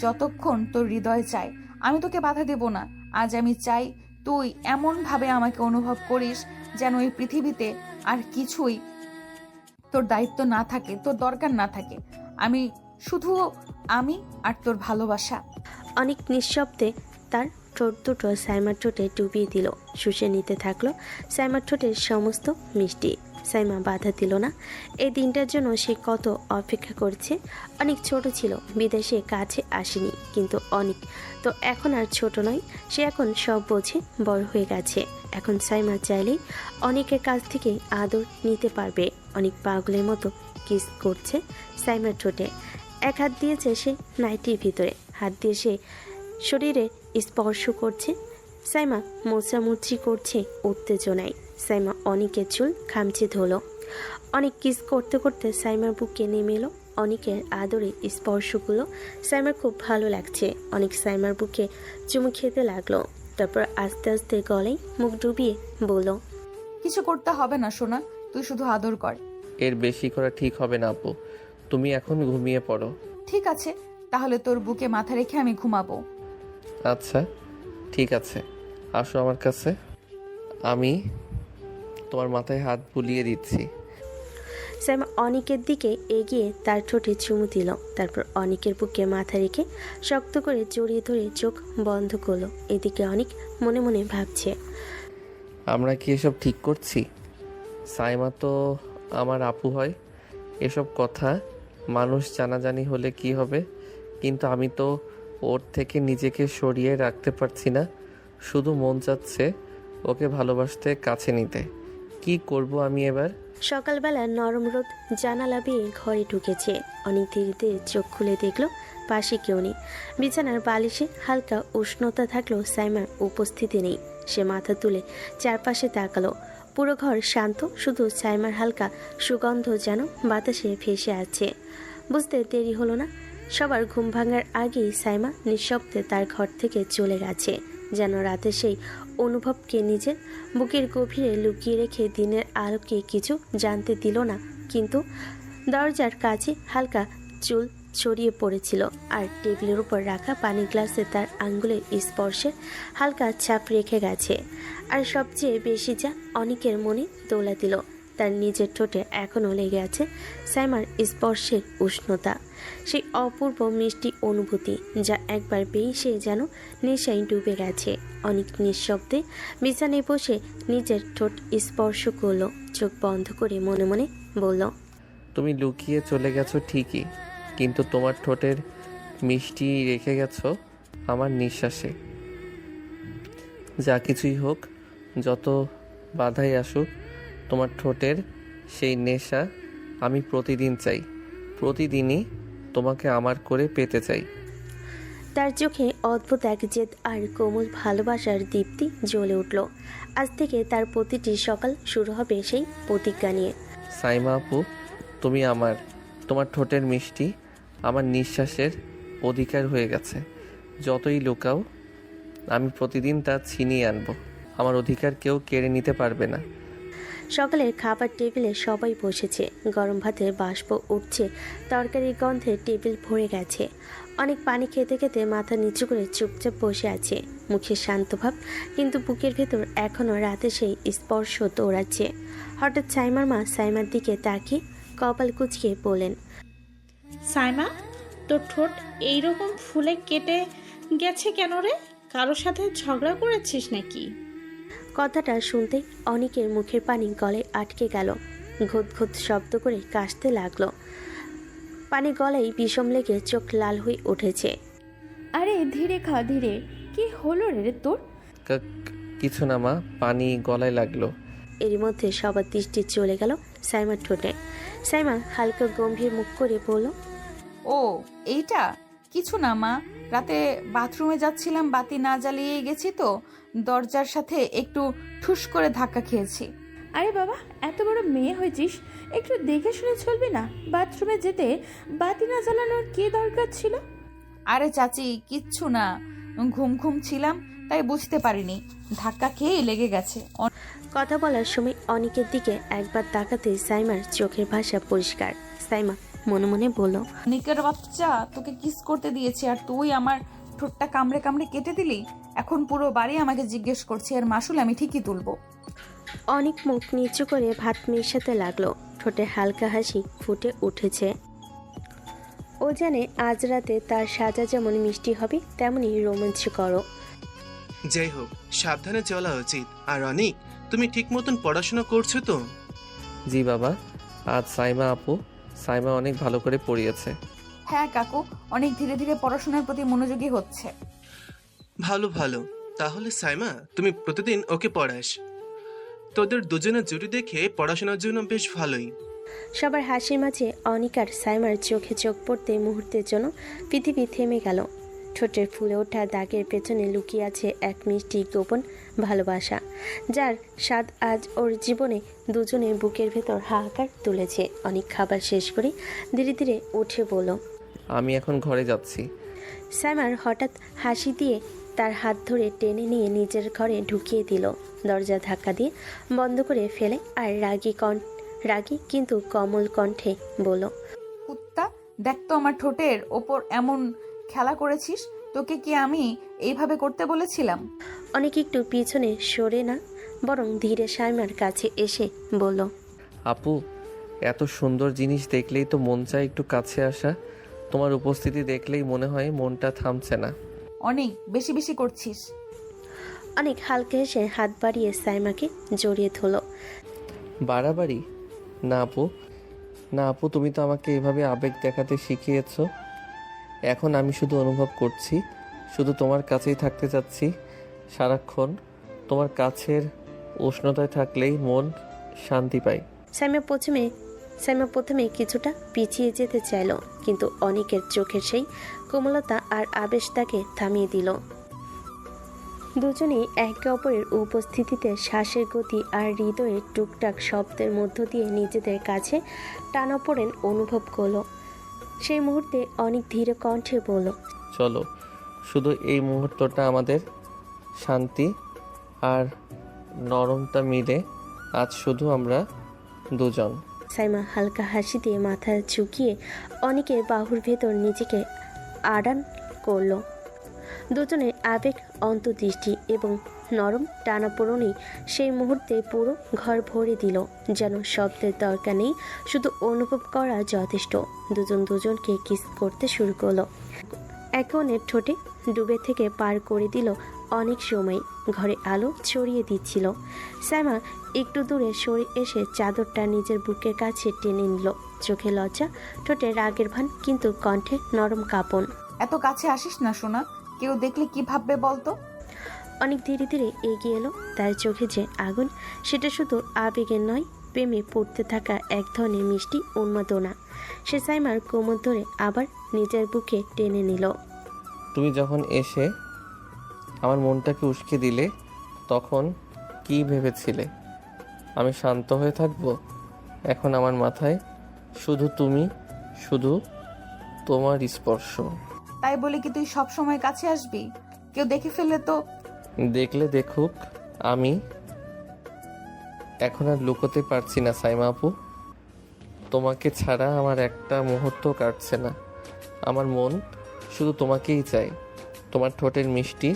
যতক্ষণ তোর হৃদয় চায়। আমি তোকে বাধা দেব না। আজ আমি চাই তুই এমনভাবে আমাকে অনুভব করিস যেন এই পৃথিবীতে আর কিছুই তোর দায়িত্ব না থাকে, তোর দরকার না থাকে। আমি শুধু আমি আর তোর ভালোবাসা। অনেক নিঃশব্দে তার ঠোঁট দুটো সাইমার ঠোঁটে ডুবিয়ে দিল, শুষে নিতে থাকলো সাইমার ঠোঁটের সমস্ত মিষ্টি। সাইমা বাধা দিল না। এই দিনটার জন্য সে কত অপেক্ষা করছে। অনেক ছোট ছিল, বিদেশে কাছে আসেনি, কিন্তু অনেক তো এখন আর ছোট নয়। সে এখন সব বোঝে, বড় হয়ে গেছে। এখন সাইমা চাইলেই অনেকের কাছ থেকে আদর নিতে পারবে। অনেক পাগলের মতো কিস করছে সাইমার ঠোঁটে। এক হাত দিয়েছে সে নাইটির ভিতরে, হাত দিয়ে সে শরীরে স্পর্শ করছে। সাইমা মোচামুচি করছে উত্তেজনায়। সাইমা অনেকের চুল খামচে ধরল। অনেক কিস করতে করতে সাইমার বুকে নেমে এলো। অনেকের আদরে স্পর্শগুলো সাইমার খুব ভালো লাগছে। অনেক সাইমার বুকে চুমু খেতে লাগলো, তারপর আস্তে আস্তে গলায় মুখ ডুবিয়ে বলল, কিছু করতে হবে না সোনা, তুই শুধু আদর কর। এর বেশি করা ঠিক হবে না আপু, তুমি এখন ঘুমিয়ে পড়ো। ঠিক আছে, তাহলে তোর বুকে মাথা রেখে আমি ঘুমাবো। আচ্ছা ঠিক আছে, আসো আমার কাছে, আমি তোমার মাথায় হাত বুলিয়ে দিচ্ছি। সাইমা অনিকের দিকে এগিয়ে তার ঠোঁটে চুমু দিল, তারপর অনিকের বুকে মাথা রেখে শক্ত করে জড়িয়ে ধরে চোখ বন্ধ করলো। এদিকে অনিক মনে মনে ভাবছে, আমরা কি এসব ঠিক করছি? সাইমা তো আমার আপু হয়, এসব কথা মানুষ জানাজানি হলে কি হবে? কিন্তু আমি তো ওর থেকে নিজেকে সরিয়ে রাখতে পারছি না, শুধু মন চাচ্ছে ওকে ভালোবাসতে, কাছে নিতে। কি করব আমি এবার? সকালবেলা নরম রোদ জানালা বেয়ে ঘরে ঢুকেছে। অনেক ধীরে ধীরে চোখ খুলে দেখলো পাশে কেউ নেই। বিছানার বালিশে হালকা উষ্ণতা থাকলেও সাইমার উপস্থিতি নেই। সে মাথা তুলে চারপাশে তাকালো। পুরো ঘর শান্ত, শুধু সাইমার হালকা সুগন্ধ যেন বাতাসে ভেসে আছে। বুঝতে দেরি হলো না, সবার ঘুম ভাঙার আগেই সাইমা নিঃশব্দে তার ঘর থেকে চলে গেছে, যেন রাতে সেই অনুভবকে নিজের বুকের গভীরে লুকিয়ে রেখে দিনের আলোকে কিছু জানতে দিল না। কিন্তু দরজার কাছে হালকা চুল ছড়িয়ে পড়েছিল, আর টেবিলের উপর রাখা পানি গ্লাসে তার আঙ্গুলের স্পর্শের হালকা ছাপ রেখে গেছে। আর সবচেয়ে বেশি যা অনেকের মনে দোলা দিল, তার নিজের ঠোঁটে এখনও লেগে আছে সাইমার স্পর্শের উষ্ণতা, সেই অপূর্ব মিষ্টি অনুভূতি যা একবার পেয়ে সে যেন নেশায় ডুবে গেছে। অনেক নিঃশব্দে বিছানায় বসে নিজের ঠোঁট স্পর্শ করলো, চোখ বন্ধ করে মনে মনে বলল, তুমি লুকিয়ে চলে গেছো ঠিকই, কিন্তু তোমার ঠোঁটের মিষ্টি রেখে গেছো আমার নিঃশ্বাসে। যা কিছুই হোক, যত বাধাই আসুক, তোমার ঠোঁটের সেই নেশা আমি প্রতিদিন চাই। প্রতিদিনই তোমাকে আমার করে পেতে চাই। তার চোখে অদ্ভুত এক জেদ আর কোমল ভালোবাসার দীপ্তি জ্বলে উঠল। আজ থেকে তার প্রতিটি সকাল শুরু হবে সেই প্রতিজ্ঞা নিয়ে। সাইমা আপু, তুমি আমার, তোমার ঠোঁটের মিষ্টি আমার নিঃশ্বাসের অধিকার হয়ে গেছে। যতই লুকাও, আমি প্রতিদিন তা ছিনিয়ে আনবো। আমার অধিকার কেউ কেড়ে নিতে পারবে না। সকালের খাবার টেবিলে সবাই বসেছে। গরম ভাতের বাষ্প উঠছে, তরকারির গন্ধে টেবিল ভরে গেছে। অনেক পানি খেতে খেতে মাথা নিচু করে চুপচাপ বসে আছে, মুখে শান্তভাব, কিন্তু বুকের ভেতর এখনও রাতে সেই স্পর্শ দৌড়াচ্ছে। হঠাৎ সাইমার মা সাইমার দিকে তাকিয়ে কপাল কুঁচকে বলেন, সাইমা, তোর ঠোঁট এইরকম ফুলে কেটে গেছে কেন রে? কারোর সাথে ঝগড়া করেছিস নাকি? কথাটা শুনতেই অনেকের মুখের পানি গলায় আটকে গেল। ঘুত ঘুত শব্দ করে কাশতে লাগলো। পানি গলায় বিষম লেগে চোখ লাল হয়ে উঠেছে। আরে ধীরে খা, ধীরে। কি হলো রে তোর? কিছু না মা, পানি গলায় লাগলো। এরই মধ্যে সবার দৃষ্টি চলে গেল সাইমার ঠোঁটে। সাইমা হালকা গম্ভীর মুখ করে বলল, ও এইটা কিছু না মা, রাতে বাথরুমে যাচ্ছিলাম, বাতি না জ্বালিয়ে গেছি তো দরজার সাথে একটু ঠুস করে ধাক্কা খেয়েছি। আরে বাবা, এত বড় মেয়ে হয়েছিস, একটু দেখে শুনে চলবি না? বাথরুমে যেতে বাতি না জ্বালানোর কি দরকার ছিল? আরে চাচি, কিচ্ছু না, ঘুম ঘুম ছিলাম তাই বুঝতে পারিনি, ধাক্কা খেয়ে লেগে গেছে। কথা বলার সময় অনেকের দিকে একবার তাকাতে সাইমার চোখের ভাষা পরিষ্কার। সাইমা মনে মনে বলল, নিকের বাচ্চা, তোকে কিস করতে দিয়েছি আর তুই আমার ঠোঁটটা কামড়ে কামড়ে কেটে দিলি। এখন পুরো বাড়ি আমাকে জিজ্ঞেস করছে, এর মাসুল আমি ঠিকই তুলবো। অনেক মুখ নিচু করে ভাত মেশাতে লাগলো। ঠোঁটে হালকা হাসি ফুটে উঠেছে। ও জানে আজ রাতে তার সাজা যেমন মিষ্টি হবে তেমনি রোমাঞ্চকরও। যাই হোক, সাবধানে চলা উচিত। আর অনেক, তুমি ঠিক মতন পড়াশোনা করছো তো? জি বাবা, আজ সাইমা অনেক ভালো করে পড়িয়েছে। হ্যাঁ কাকু, অনেক ধীরে ধীরে পড়াশোনার প্রতি মনোযোগী হচ্ছে। ভালো ভালো। তাহলে সাইমা, তুমি প্রতিদিন ওকে পড়াস। তোদের দুজনের জুটি দেখে পড়াশোনার জন্য বেশ ভালোই। সবার হাসির মাঝে অনিক আর সাইমার চোখে চোখ পড়তে মুহূর্তের জন্য পৃথিবী থেমে গেল। ঠোঁটের ফুলে ওঠা দাগের পেছনে লুকিয়ে আছে এক মিষ্টি গোপন ভালোবাসা, যার স্বাদ আজ ওর জীবনে দুজনের বুকের ভেতর হাহাকার তুলেছে। অনেক খাবার শেষ করে ধীরে ধীরে উঠে বলল, আমি এখন ঘরে যাচ্ছি। সাইমার হঠাৎ হাসি দিয়ে তার হাত ধরে টেনে নিয়ে নিজের ঘরে ঢুকিয়ে দিল। দরজা ধাক্কা দিয়ে বন্ধ করে ফেলে আর রাগী কিন্তু কোমল কণ্ঠে বলল, কুত্তা, দেখ তো আমার ঠোঁটের ওপর এমন খেলা করেছিস, তোকে কি আমি এইভাবে করতে বলেছিলাম? অনেক একটু পিছনে সরে না, বরং ধীরে সাইমার কাছে এসে বলল, আপু, এত সুন্দর জিনিস দেখলেই তো মন চায় একটু কাছে আসা। তোমার উপস্থিতি দেখলেই মনে হয় মনটা থামছে না। অনেক বেশি বেশি করছিস। অনেক হালকা হেসে হাত বাড়িয়ে সাইমাকে জড়িয়ে ধরল। বাড়াবাড়ি? না আপু, তুমি তো আমাকে এভাবে আবেগ দেখাতে শিখিয়েছো। এখন আমি শুধু অনুভব করছি, শুধু তোমার কাছেই থাকতে চাচ্ছি সারাক্ষণ। তোমার কাছের উষ্ণতায় থাকলেই মন শান্তি পায়। সাইমা প্রথমে কিছুটা পিছিয়ে যেতে চাইল, কিন্তু অনেকের চোখের সেই কোমলতা আর আবেশ তাকে থামিয়ে দিল। দুজনেই একে অপরের উপস্থিতিতে শ্বাসের গতি আর হৃদয়ের টুকটাক শব্দের মধ্য দিয়ে নিজেদের কাছে টানাপোড়েন অনুভব করলো। সেই মুহূর্তে অনেক ধীরে কণ্ঠে বলল, চলো, শুধু এই মুহূর্তটা আমাদের, শান্তি আর নরমটা মিলে আজ শুধু আমরা দুজন। সাইমা হালকা হাসি দিয়ে মাথা ঝুঁকিয়ে অনেকের বাহুর ভেতর নিজেকে আড়ান করল। দুজনের আবেগ, অন্তর্দৃষ্টি এবং নরম টানাপোড়েনই সেই মুহূর্তে পুরো ঘর ভরে দিল। যেন শব্দের দরকার নেই, শুধু অনুভব করা যথেষ্ট। দুজন দুজনকে কিস করতে শুরু করলো। একে অন্যের ঠোঁটে ডুবে থেকে পার করে দিল অনেক সময়। ঘরে আলো ছড়িয়ে দিচ্ছিল। সাইমা একটু দূরে সরে এসে চাদরটা নিজের বুকের কাছে টেনে নিল। চোখে লজ্জা, ঠোঁটে রাগের ভান, কিন্তু কণ্ঠে নরম কাঁপন। এত কাছে আসিস না সোনা, কেউ দেখলে কি ভাববে বলতো? অনেক ধীরে ধীরে এগিয়ে এলো। তার চোখে যে আগুন, সেটা শুধু আবেগের নয়, প্রেমে পড়তে থাকা এক ধরনের মিষ্টি উন্মাদনা। সে সাইমার কোমর ধরে আবার নিজের বুকে টেনে নিল। তুমি যখন এসে আমার মনটাকে উস্কে দিলে, তখন কি ভেবেছিলে আমি শান্ত হয়ে থাকবো? এখন আমার মাথায় শুধু তুমি, শুধু তোমার স্পর্শ। তাই বলে কি তুই সব সময় কাছে আসবি? কেউ দেখে ফেললে তো? দেখলে দেখুক, আমি এখন আর লুকোতে পারছি না সাইমা আপু। তোমাকে ছাড়া আমার একটা মুহূর্ত কাটছে না। আমার মন শুধু তোমাকেই চায়। তোমার ঠোঁটের মিষ্টি,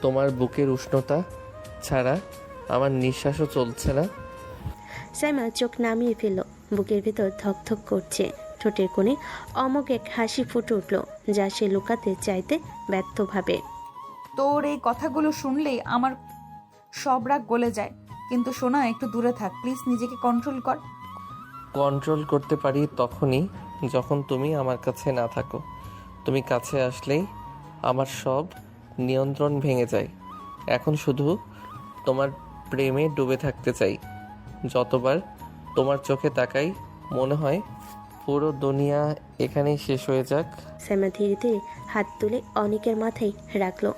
তোমার বুকের উষ্ণতা ছাড়া আমার নিঃশ্বাসও চলছে না। সাইমা চোখ নামিয়ে ফেলল। বুকের ভেতর ধকধক করছে। ঠোঁটের কোণে অমোঘ এক হাসি ফুটে উঠল, যা সে লুকাতে চাইতে ব্যর্থভাবে। তোর এই কথাগুলো শুনলেই আমার সব রাগ গলে যায়। কিন্তু সোনা, একটু দূরে থাক প্লিজ, নিজেকে কন্ট্রোল কর। কন্ট্রোল করতে পারি তখনই যখন তুমি আমার কাছে না থাকো। তুমি কাছে আসলেই আমার সব নিয়ন্ত্রণ ভেঙে যায়। এখন শুধু তোমার প্রেমে ডুবে থাকতে চাই। যতবার তোমার চোখে তাকাই মনে হয় পুরো দুনিয়া এখানেই শেষ হয়ে যাক। সাইমা ধীরে ধীরে হাত তুলে অনেকের মাথায় রাখলো।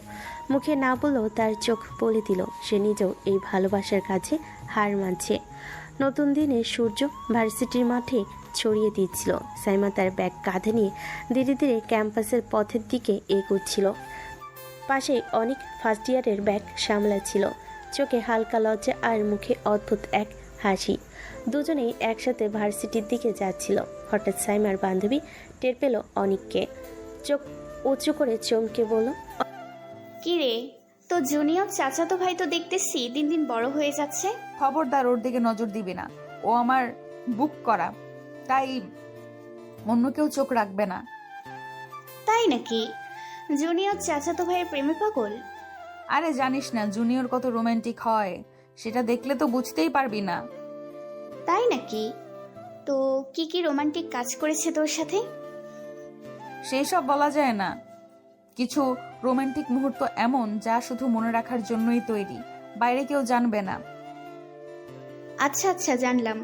মুখে না বললেও তার চোখ বলে দিল সে নিজেও এই ভালোবাসার কাছে হার মানছে। নতুন দিনের সূর্য ভার্সিটির মাঠে ছড়িয়ে দিচ্ছিল। সাইমা তার ব্যাগ কাঁধে নিয়ে ধীরে ধীরে ক্যাম্পাসের পথের দিকে এগোচ্ছিল। পাশেই অনেক ফার্স্ট ইয়ারের ব্যাগ সামলাচ্ছিল। চোখে হালকা লজ্জা আর মুখে অদ্ভুত এক হাসি। দুজনেই একসাথে ভার্সিটির দিকে যাচ্ছিল। হঠাৎ সাইমার বান্ধবী টের পেল অনিককে। চোখ উঁচু করে চমকে বলল, কি রে, তো জুনিয়র চাচাতো ভাই তো দেখতেছি দিন দিন বড় হয়ে যাচ্ছে। খবরদার ওর দিকে নজর দিবি না, ও আমার বুক করা, তাই অন্য কেউ চোখ রাখবে না। তাই নাকি? জুনিয়র চাচাতো ভাইয়ের প্রেমে পাগল? আরে জানিস না জুনিয়র কত রোমান্টিক হয়, সেটা দেখলে তো বুঝতেই পারবি না। তাই নাকি? তো কি কি রোমান্টিক কাজ করেছে তোর সাথে? সেই সব বলা যায় না। কিছু রোমান্টিক মুহূর্ত এমন যা শুধু মনে রাখার জন্যই তৈরি, বাইরে কেউ জানবে না। আচ্ছা আচ্ছা, জানলাম।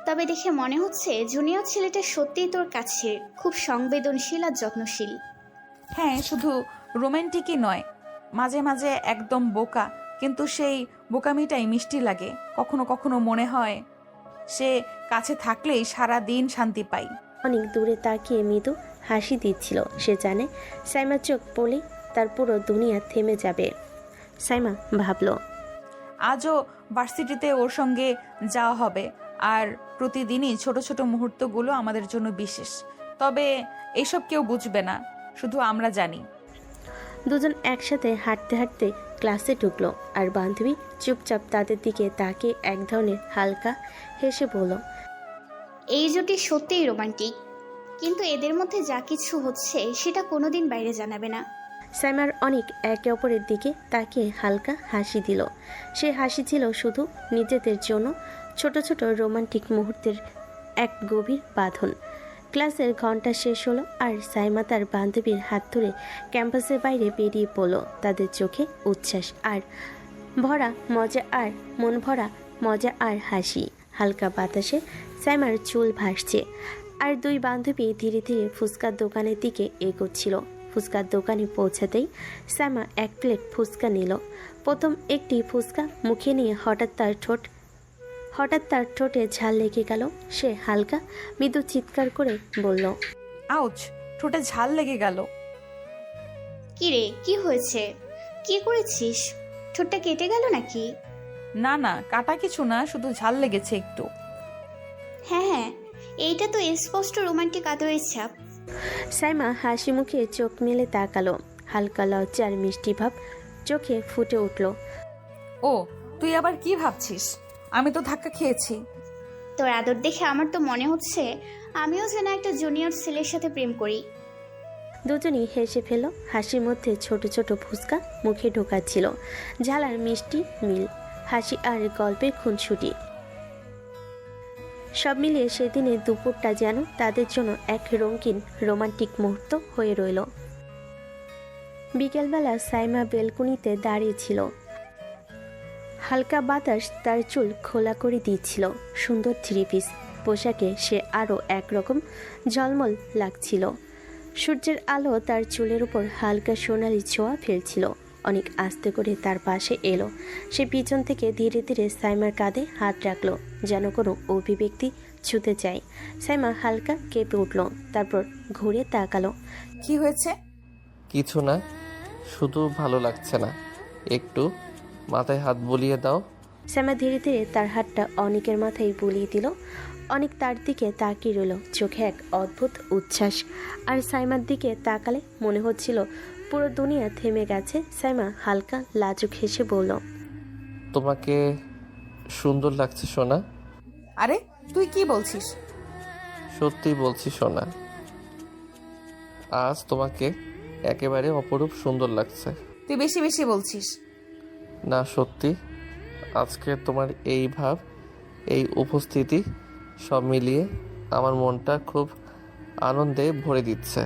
তবে দেখে মনে হচ্ছে জুনিয়র ছেলেটা সত্যিই তোর কাছে খুব সংবেদনশীল আর যত্নশীল। হ্যাঁ, শুধু রোমান্টিকই নয়, মাঝে মাঝে একদম বোকা, কিন্তু সেই বোকামিটাই মিষ্টি লাগে। কখনো কখনো মনে হয় সে কাছে থাকলেই সারা দিন শান্তি পাই। অনেক দূরে তাকিয়ে মৃদু হাসি দিচ্ছিল। সে জানে সাইমার চোখ পড়লে তার পুরো দুনিয়া থেমে যাবে। সাইমা ভাবল, আজও ভার্সিটিতে ওর সঙ্গে যাওয়া হবে, আর প্রতিদিনই ছোট ছোট মুহূর্তগুলো আমাদের জন্য বিশেষ। তবে এসব কেউ বুঝবে না, শুধু আমরা জানি। দুজন একসাথে হাঁটতে হাঁটতে ক্লাসে ঢুকলো। আর বান্ধবী চুপচাপ তাদের দিকে তাকিয়ে এক ধরনের হালকা হেসে বলল, এই জুটি সত্যিই রোমান্টিক, কিন্তু এদের মধ্যে যা কিছু হচ্ছে সেটা কোনোদিন বাইরে জানাবে না। সাইমার অনেক একে অপরের দিকে তাকিয়ে হালকা হাসি দিল। সে হাসি ছিল শুধু নিজেদের জন্য, ছোট ছোট রোমান্টিক মুহূর্তের এক গভীর বাঁধন। ক্লাসের ঘন্টা শেষ হলো আর সাইমা তার বান্ধবীর হাত ধরে ক্যাম্পাসের বাইরে বেরিয়ে পড়ল। তাদের চোখে উচ্ছ্বাস আর ভরা মজা, আর মন ভরা মজা আর হাসি। হালকা বাতাসে সাইমার চুল ভাসছে। আর দুই বান্ধবী ধীরে ধীরে ফুচকার দোকানের দিকে এগোচ্ছিল। ফুচকার দোকানে পৌঁছাতেই সাইমা এক প্লেট ফুচকা নিল। প্রথম একটি ফুচকা মুখে নিয়ে হঠাৎ তার ঠোঁটে ঝাল লেগে গেল। সে হালকা মৃদু চিৎকার করে বলল, আউচ, ঠোঁটে ঝাল লেগে গেল। কি রে, কি হয়েছে? কি করেছিস? ঠোঁটটা কেটে গেল নাকি? না না, কাটা কিছু না, শুধু ঝাল লেগেছে একটু। হ্যাঁ হ্যাঁ, এইটা তো স্পষ্ট রোমান্টিক আদরের ছাপ। সাইমা হাসি মুখে চোখ মেলে তাকালো। হালকা লজ্জা আর মিষ্টি ভাব চোখে ফুটে উঠল। ও, তুই আবার কি ভাবছিস? আমি তো ধাক্কা খেয়েছি। তোর আদর দেখে আমার তো মনে হচ্ছে আমিও যেন একটা জুনিয়র ছেলের সাথে প্রেম করি। দুজনই হেসে ফেল। হাসির মধ্যে ছোট ছোট ফুচকা মুখে ঢোকাচ্ছিল। ঝাল আর মিষ্টি মিল, হাসি আর গল্পের খুনসুটি। সব মিলিয়ে সেদিনের দুপুরটা যেন তাদের জন্য এক রঙিন রোমান্টিক মুহূর্ত হয়ে রইল। বিকেলবেলা সাইমা বেলকুনিতে দাঁড়িয়েছিল। হালকা বাতাস তার চুল খোলা করে দিচ্ছিল। সুন্দর থ্রি পিস পোশাকে সে আরও একরকম ঝলমল লাগছিল। সূর্যের আলো তার চুলের উপর হালকা সোনালি ছোঁয়া ফেলছিল। অনেক আস্তে করে তার পাশে এলো। সে পিছন থেকে ধীরে ধীরে সাইমার কাঁধে হাত রাখলো, যেন কোনো অভিব্যক্তি ছুতে চায়। সাইমা হালকা কেঁপে উঠল, তারপর ঘুরে তাকালো। কি হয়েছে? কিছু না, শুধু ভালো লাগছে না। একটু মাথায় হাত বুলিয়ে দাও। সাইমা ধীরে ধীরে তার হাতটা অনিকের মাথায় বুলিয়ে দিল। অনেক তার দিকে তাকিয়ে রইল, চোখে এক অদ্ভুত উচ্ছ্বাস। আর সাইমার দিকে তাকালে মনে হচ্ছিল পুরো দুনিয়া থেমে গেছে। সাইমা হালকা লাজুক হেসে বলল, তোমাকে সুন্দর লাগছে সোনা। আরে তুই কি বলছিস? সত্যি বলছি সোনা, আজ তোমাকে একেবারে অপরূপ সুন্দর লাগছে। তুই বেশি বেশি বলছিস। না সত্যি, আজকে তোমার এই ভাব, এই উপস্থিতি সব মিলিয়ে আমার মনটা খুব আনন্দে ভরে দিচ্ছে।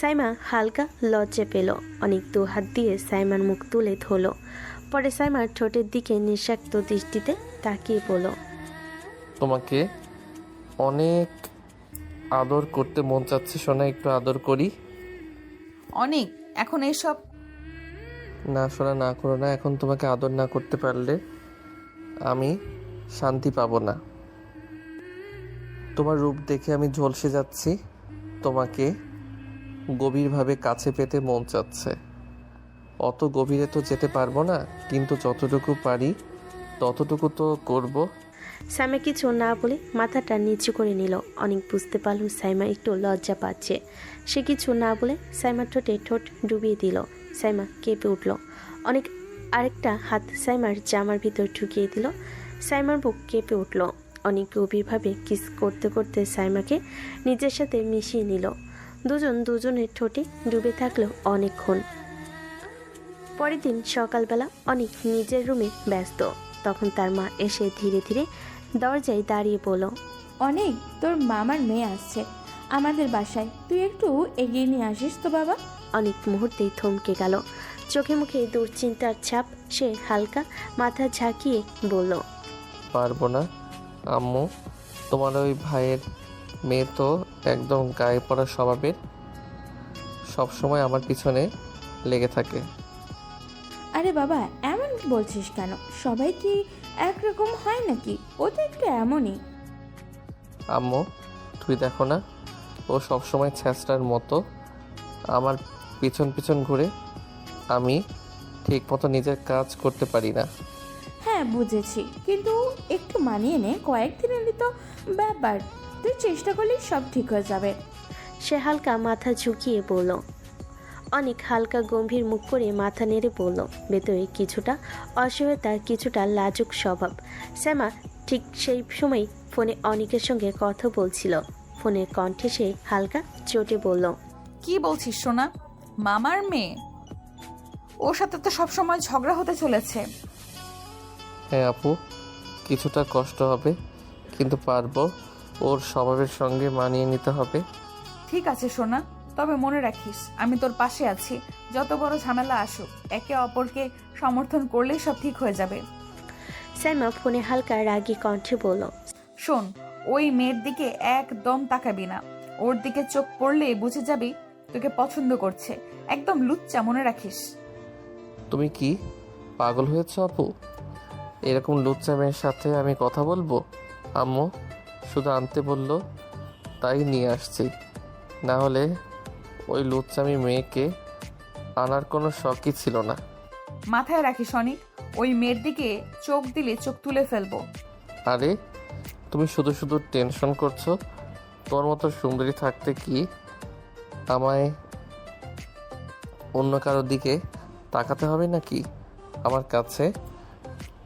সাইমা হালকা লজ্জা পেল। অনেক দু হাত দিয়ে সাইমার মুখ তুলে ধরল। পরে সাইমার ঠোঁটের দিকে নিঃস্বার্থ দৃষ্টিতে তাকিয়ে বলল, তোমাকে অনেক আদর করতে মন চাচ্ছে সোনা, একটু আদর করি। অনেক এখন এসব না সোনা, না করো না। এখন তোমাকে আদর না করতে পারলে আমি শান্তি পাবো না। তোমার রূপ দেখে আমি ঝলসে যাচ্ছি। তোমাকে গভীরভাবে কাছে পেতে মন চাচ্ছে। অত গভীরে তো যেতে পারবো না, কিন্তু যতটুকু পারি ততটুকু তো করব। সাইমা কিছু না বলে মাথাটা নিচু করে নিল। অনেক বুঝতে পারল সাইমা একটু লজ্জা পাচ্ছে। সে কিছু না বলে সাইমার ঠোঁটে ঠোঁট ডুবিয়ে দিল। সাইমা কেঁপে উঠল। অনেক আরেকটা হাত সাইমার জামার ভিতর ঢুকিয়ে দিল। সাইমার বুক কেঁপে উঠল। অনেক গভীরভাবে কিস করতে করতে সাইমাকে নিজের সাথে মিশিয়ে নিল। দুজন দুজনের ঠোঁটে ডুবে থাকলো অনেকক্ষণ। পরের দিন সকালবেলা অনেক নিজের রুমে ব্যস্ত। তখন তার মা এসে ধীরে ধীরে দরজায় দাঁড়িয়ে বলল, অনেক, তোর মামার মেয়ে আসছে আমাদের বাসায়, তুই একটু এগিয়ে নিয়ে আসিস তো বাবা। অনেক মুহূর্তেই থমকে গেল। চোখে মুখে দুশ্চিন্তার ছাপ। সে হালকা মাথা ঝাঁকিয়ে বলল, পারবো না আম্মু, তোমার ওই ভাইয়ের মেয়ে তো একদম গায়ে পড়া স্বভাবের, সবসময় আমার পিছনে লেগে থাকে। আরে বাবা, এমন বলছিস কেন? সবাই কি একরকম হয় নাকি? ও তো একটু এমনই। আম্মু তুই দেখো না, ও সবসময় ছ্যাঁচড়ার মতো আমার পিছন পিছন ঘুরে। আমি ঠিক মতো নিজের কাজ করতে পারি না। হ্যাঁ বুঝেছি, কিন্তু একটু মানিয়ে নে, কয়েকদিনেরই তো ব্যাপার, তুই চেষ্টা করলেই সব ঠিক হয়ে যাবে। সে হালকা মাথা ঝুঁকিয়ে বলল। অনেক হালকা গম্ভীর মুখ করে মাথা নেড়ে বলল, ভেতরে কিছুটা অসহায়তার, কিছুটা লাজুক স্বভাব। শ্যামা ঠিক সেই সময় ফোনে অনেকের সঙ্গে কথা বলছিল। ফোনের কণ্ঠে সে হালকা চটে বলল, কি বলছিস সোনা? মামার মেয়ে? ওর সাথে তো সবসময় ঝগড়া হতে চলেছে। হ্যাঁ আপু, কিছুটা কষ্ট হবে, কিন্তু পারবো। ওর স্বভাবের সঙ্গে মানিয়ে নিতে হবে। ঠিক আছে সোনা, তবে মনে রাখিস আমি তোর পাশে আছি। যত বড় ঝামেলা আসুক, একে অপরকে সমর্থন করলেই সব ঠিক হয়ে যাবে। সাইমা ফোনে হালকা রাগী কণ্ঠে বলল, শোন, ওই মেয়ের দিকে একদম তাকাবি না। ওর দিকে চোখ পড়লে বুঝে যাবি তোকে পছন্দ করছে। একদম লুচ্চা, মনে রাখিস। তুমি কি পাগল হয়েছ আপু? এরকম লুচ্চা মেয়ের সাথে আমি কথা বলবো? আম্মু শুধু আনতে বললো তাই নিয়ে আসছি, না হলে ওই লুচ্চামি মেয়েকে আনার কোনো শখই ছিল না। মাথায় রাখিস অনিক, ওই মেয়ের দিকে চোখ দিলে চোখ তুলে ফেলবো। আরে তুমি শুধু শুধু টেনশন করছো। তোর মতো সুন্দরী থাকতে কি আমায় অন্য কারোর দিকে তাকাতে হবে নাকি? আমার কাছে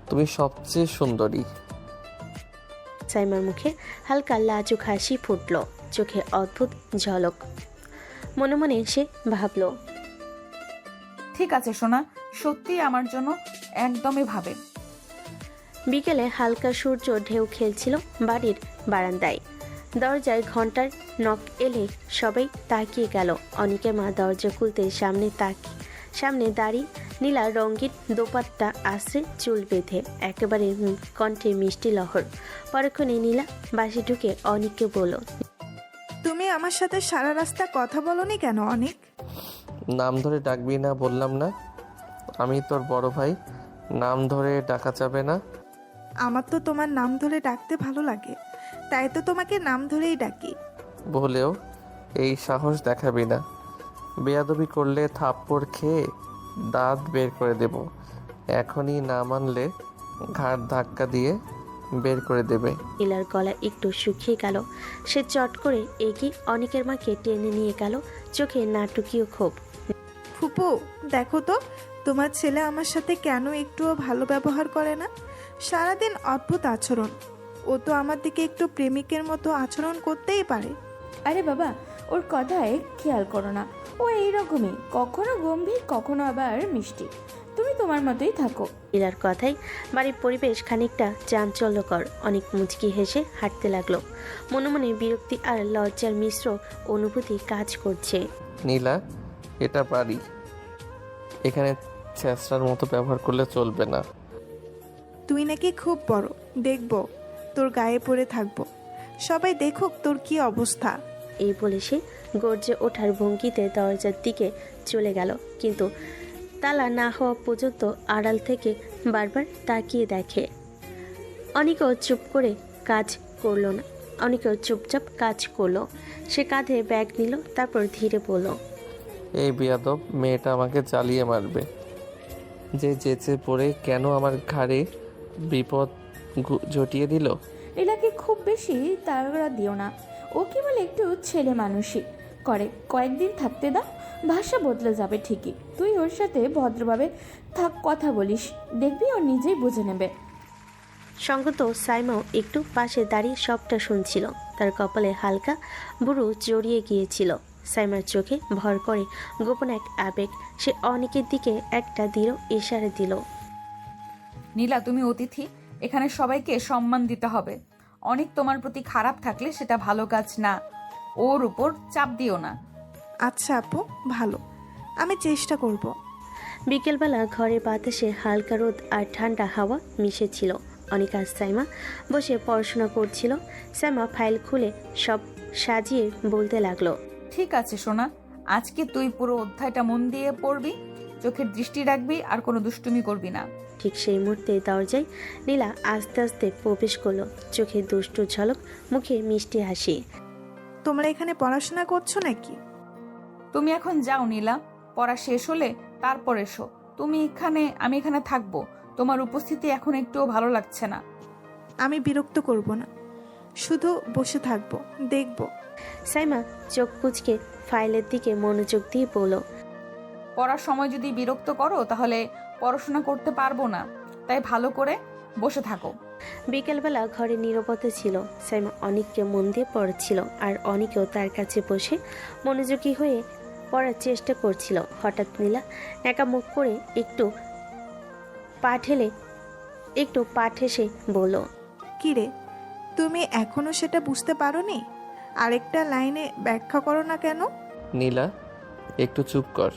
তুমি সবচেয়ে সুন্দরী। সাইমার মুখে হালকা লাজুক হাসি ফুটল, চোখে অদ্ভুত ঝলক। মনে মনে সে ভাবল, ঠিক আছে সোনা, সত্যি আমার জন্য একদমই ভাবে। বিকেলে হালকা সূর্য ঢেউ খেলছিল বাড়ির বারান্দায়। দরজায় ঘন্টার নক এলে সবাই তাকিয়ে গেল। অনিকের মা দরজা খুলতে সামনে দাঁড়িয়ে নীলা রঙিন দোপাট্টা আশ্রে চুল বেঁধে, একেবারে কণ্ঠে মিষ্টি লহর। পরক্ষণে নীলা বাসে ঢুকে অনিককে বলল, তুমি আমার সাথে সারা রাস্তা কথা বলনি কেন অনেক? নাম ধরে ডাকবি না বললাম না? আমি তোর বড় ভাই, নাম ধরে ডাকা যাবে না? আমার তো তোমার নাম ধরে ডাকতে ভালো লাগে, তাই তো তোমাকে নাম ধরেই ডাকি। বলেও এই সাহস দেখাবি না। বেয়াদবি করলে থাপ্পড় খেয়ে দাঁত বের করে দেব। এখনই না মানলে ঘাড় ধাক্কা দিয়ে বের করে দেবে। নীলার গলা একটু শুকিয়ে গেল। সে চট করে এগিয়ে অনিকের মাকে টেনে নিয়ে গেল, চোখে নাটকীয় ক্ষোভ। ফুপু, দেখো তো তোমার ছেলে আমার সাথে কেন একটুও ভালো ব্যবহার করে না? সারাদিন অদ্ভুত আচরণ। ও তো আমার দিকে একটু প্রেমিকের মতো আচরণ করতেই পারে। আরে বাবা, ওর কথায় খেয়াল করো না। ও এইরকমই, কখনো গম্ভীর, কখনো আবার মিষ্টি। তুমি তোমার মতোই থাকো। নীলার কথায় বাড়ির পরিবেশ খানিকটা চাঞ্চল্যকর। অনেক মুচকি হেসে হাঁটতে লাগলো। মনে মনে বিরক্তি আর লজ্জার মিশ্র অনুভূতি কাজ করছে। নীলা, এটা বাড়ি, এখানে ছেঁচড়ার মতো ব্যবহার করলে চলবে না। তুই নাকি খুব বড়, দেখবো তোর গায়ে পড়ে থাকবো। সবাই দেখুক তোর কি অবস্থা। এই বলে সে গর্জে ওঠার ভঙ্গিতে দরজার দিকে চলে গেল, কিন্তু তালা না হওয়া পর্যন্ত আড়াল থেকে বারবার তাকিয়ে দেখে। অনেকেও চুপ করে কাজ করলো না। অনেকেও চুপচাপ কাজ করলো। সে কাঁধে ব্যাগ নিল, তারপর ধীরে বলল, এই বেয়াদব মেয়েটা আমাকে জ্বালিয়ে মারবে। যে যেচে পড়ে কেন আমার ঘাড়ে বিপদ জটিয়ে দিল। নীলাকে খুব বেশি তাড়া দিও না। ও কি বলে একটু ছেলে মানুষই করে, কয়েকদিন থাকতে দাও, ভাষা বদলে যাবে ঠিকই। তুই ওর সাথে ভদ্রভাবে থাক, কথা বলিস, দেখবি ও নিজেই বুঝে নেবে। সঙ্গত সাইমাও একটু পাশে দাঁড়িয়ে সবটা শুনছিল। তার কপালে হালকা বুড়ো জড়িয়ে গিয়েছিল। সাইমার চোখে ভর করে গোপন এক আবেগ। সে অনেকের দিকে একটা দৃঢ় ইশারা দিল। নীলা, তুমি অতিথি, এখানে সবাইকে সম্মান দিতে হবে। অনেক তোমার প্রতি খারাপ থাকলে সেটা ভালো কাজ না। ওর উপর চাপ দিও না। আচ্ছা আপু, ভালো, আমি চেষ্টা করব। বিকেলবেলা ঘরের বাতাসে হালকা রোদ আর ঠান্ডা হাওয়া মিশেছিল। অনেক আর সাইমা বসে পড়াশোনা করছিল। সাইমা ফাইল খুলে সব সাজিয়ে বলতে লাগলো, ঠিক আছে সোনা, আজকে তুই পুরো অধ্যায়টা মন দিয়ে পড়বি, চোখের দৃষ্টি রাখবি আর কোনো দুষ্টুমি করবি না। ঠিক সেই মুহূর্তে দরজায় নীলা আস্তে আস্তে প্রবেশ করলো। চোখে দুষ্টু ঝলক, মুখে মিষ্টি হাসি। তোমরা এখানে পড়াশোনা করছো নাকি? তুমি এখন যাও নীলা, পড়া শেষ হলে তারপর এসো। আমি এখানে থাকবো। তোমার উপস্থিতি এখন একটুও ভালো লাগছে না। আমি বিরক্ত করব না, শুধু বসে থাকবো, দেখবো। সাইমা চোখ কুচকে ফাইলের দিকে মনোযোগ দিয়ে বলল, পড়ার সময় যদি বিরক্ত করো তাহলে পড়াশোনা করতে পারবো না, তাই ভালো করে বসে থাকো। বিকেলবেলা ঘরে নীরবতা ছিল। সাইমা অনেককে মন দিয়ে পড়াচ্ছিল, আর অনেকেও তার কাছে বসে মনোযোগী হয়ে পড়ার চেষ্টা করছিল। হঠাৎ নীলা একা মুখ করে একটু পা ঠেসে বলল, কিরে, তুমি এখনো সেটা বুঝতে পারোনি? আরেকটা লাইনে ব্যাখ্যা করো না কেন? নীলা, একটু চুপ কর।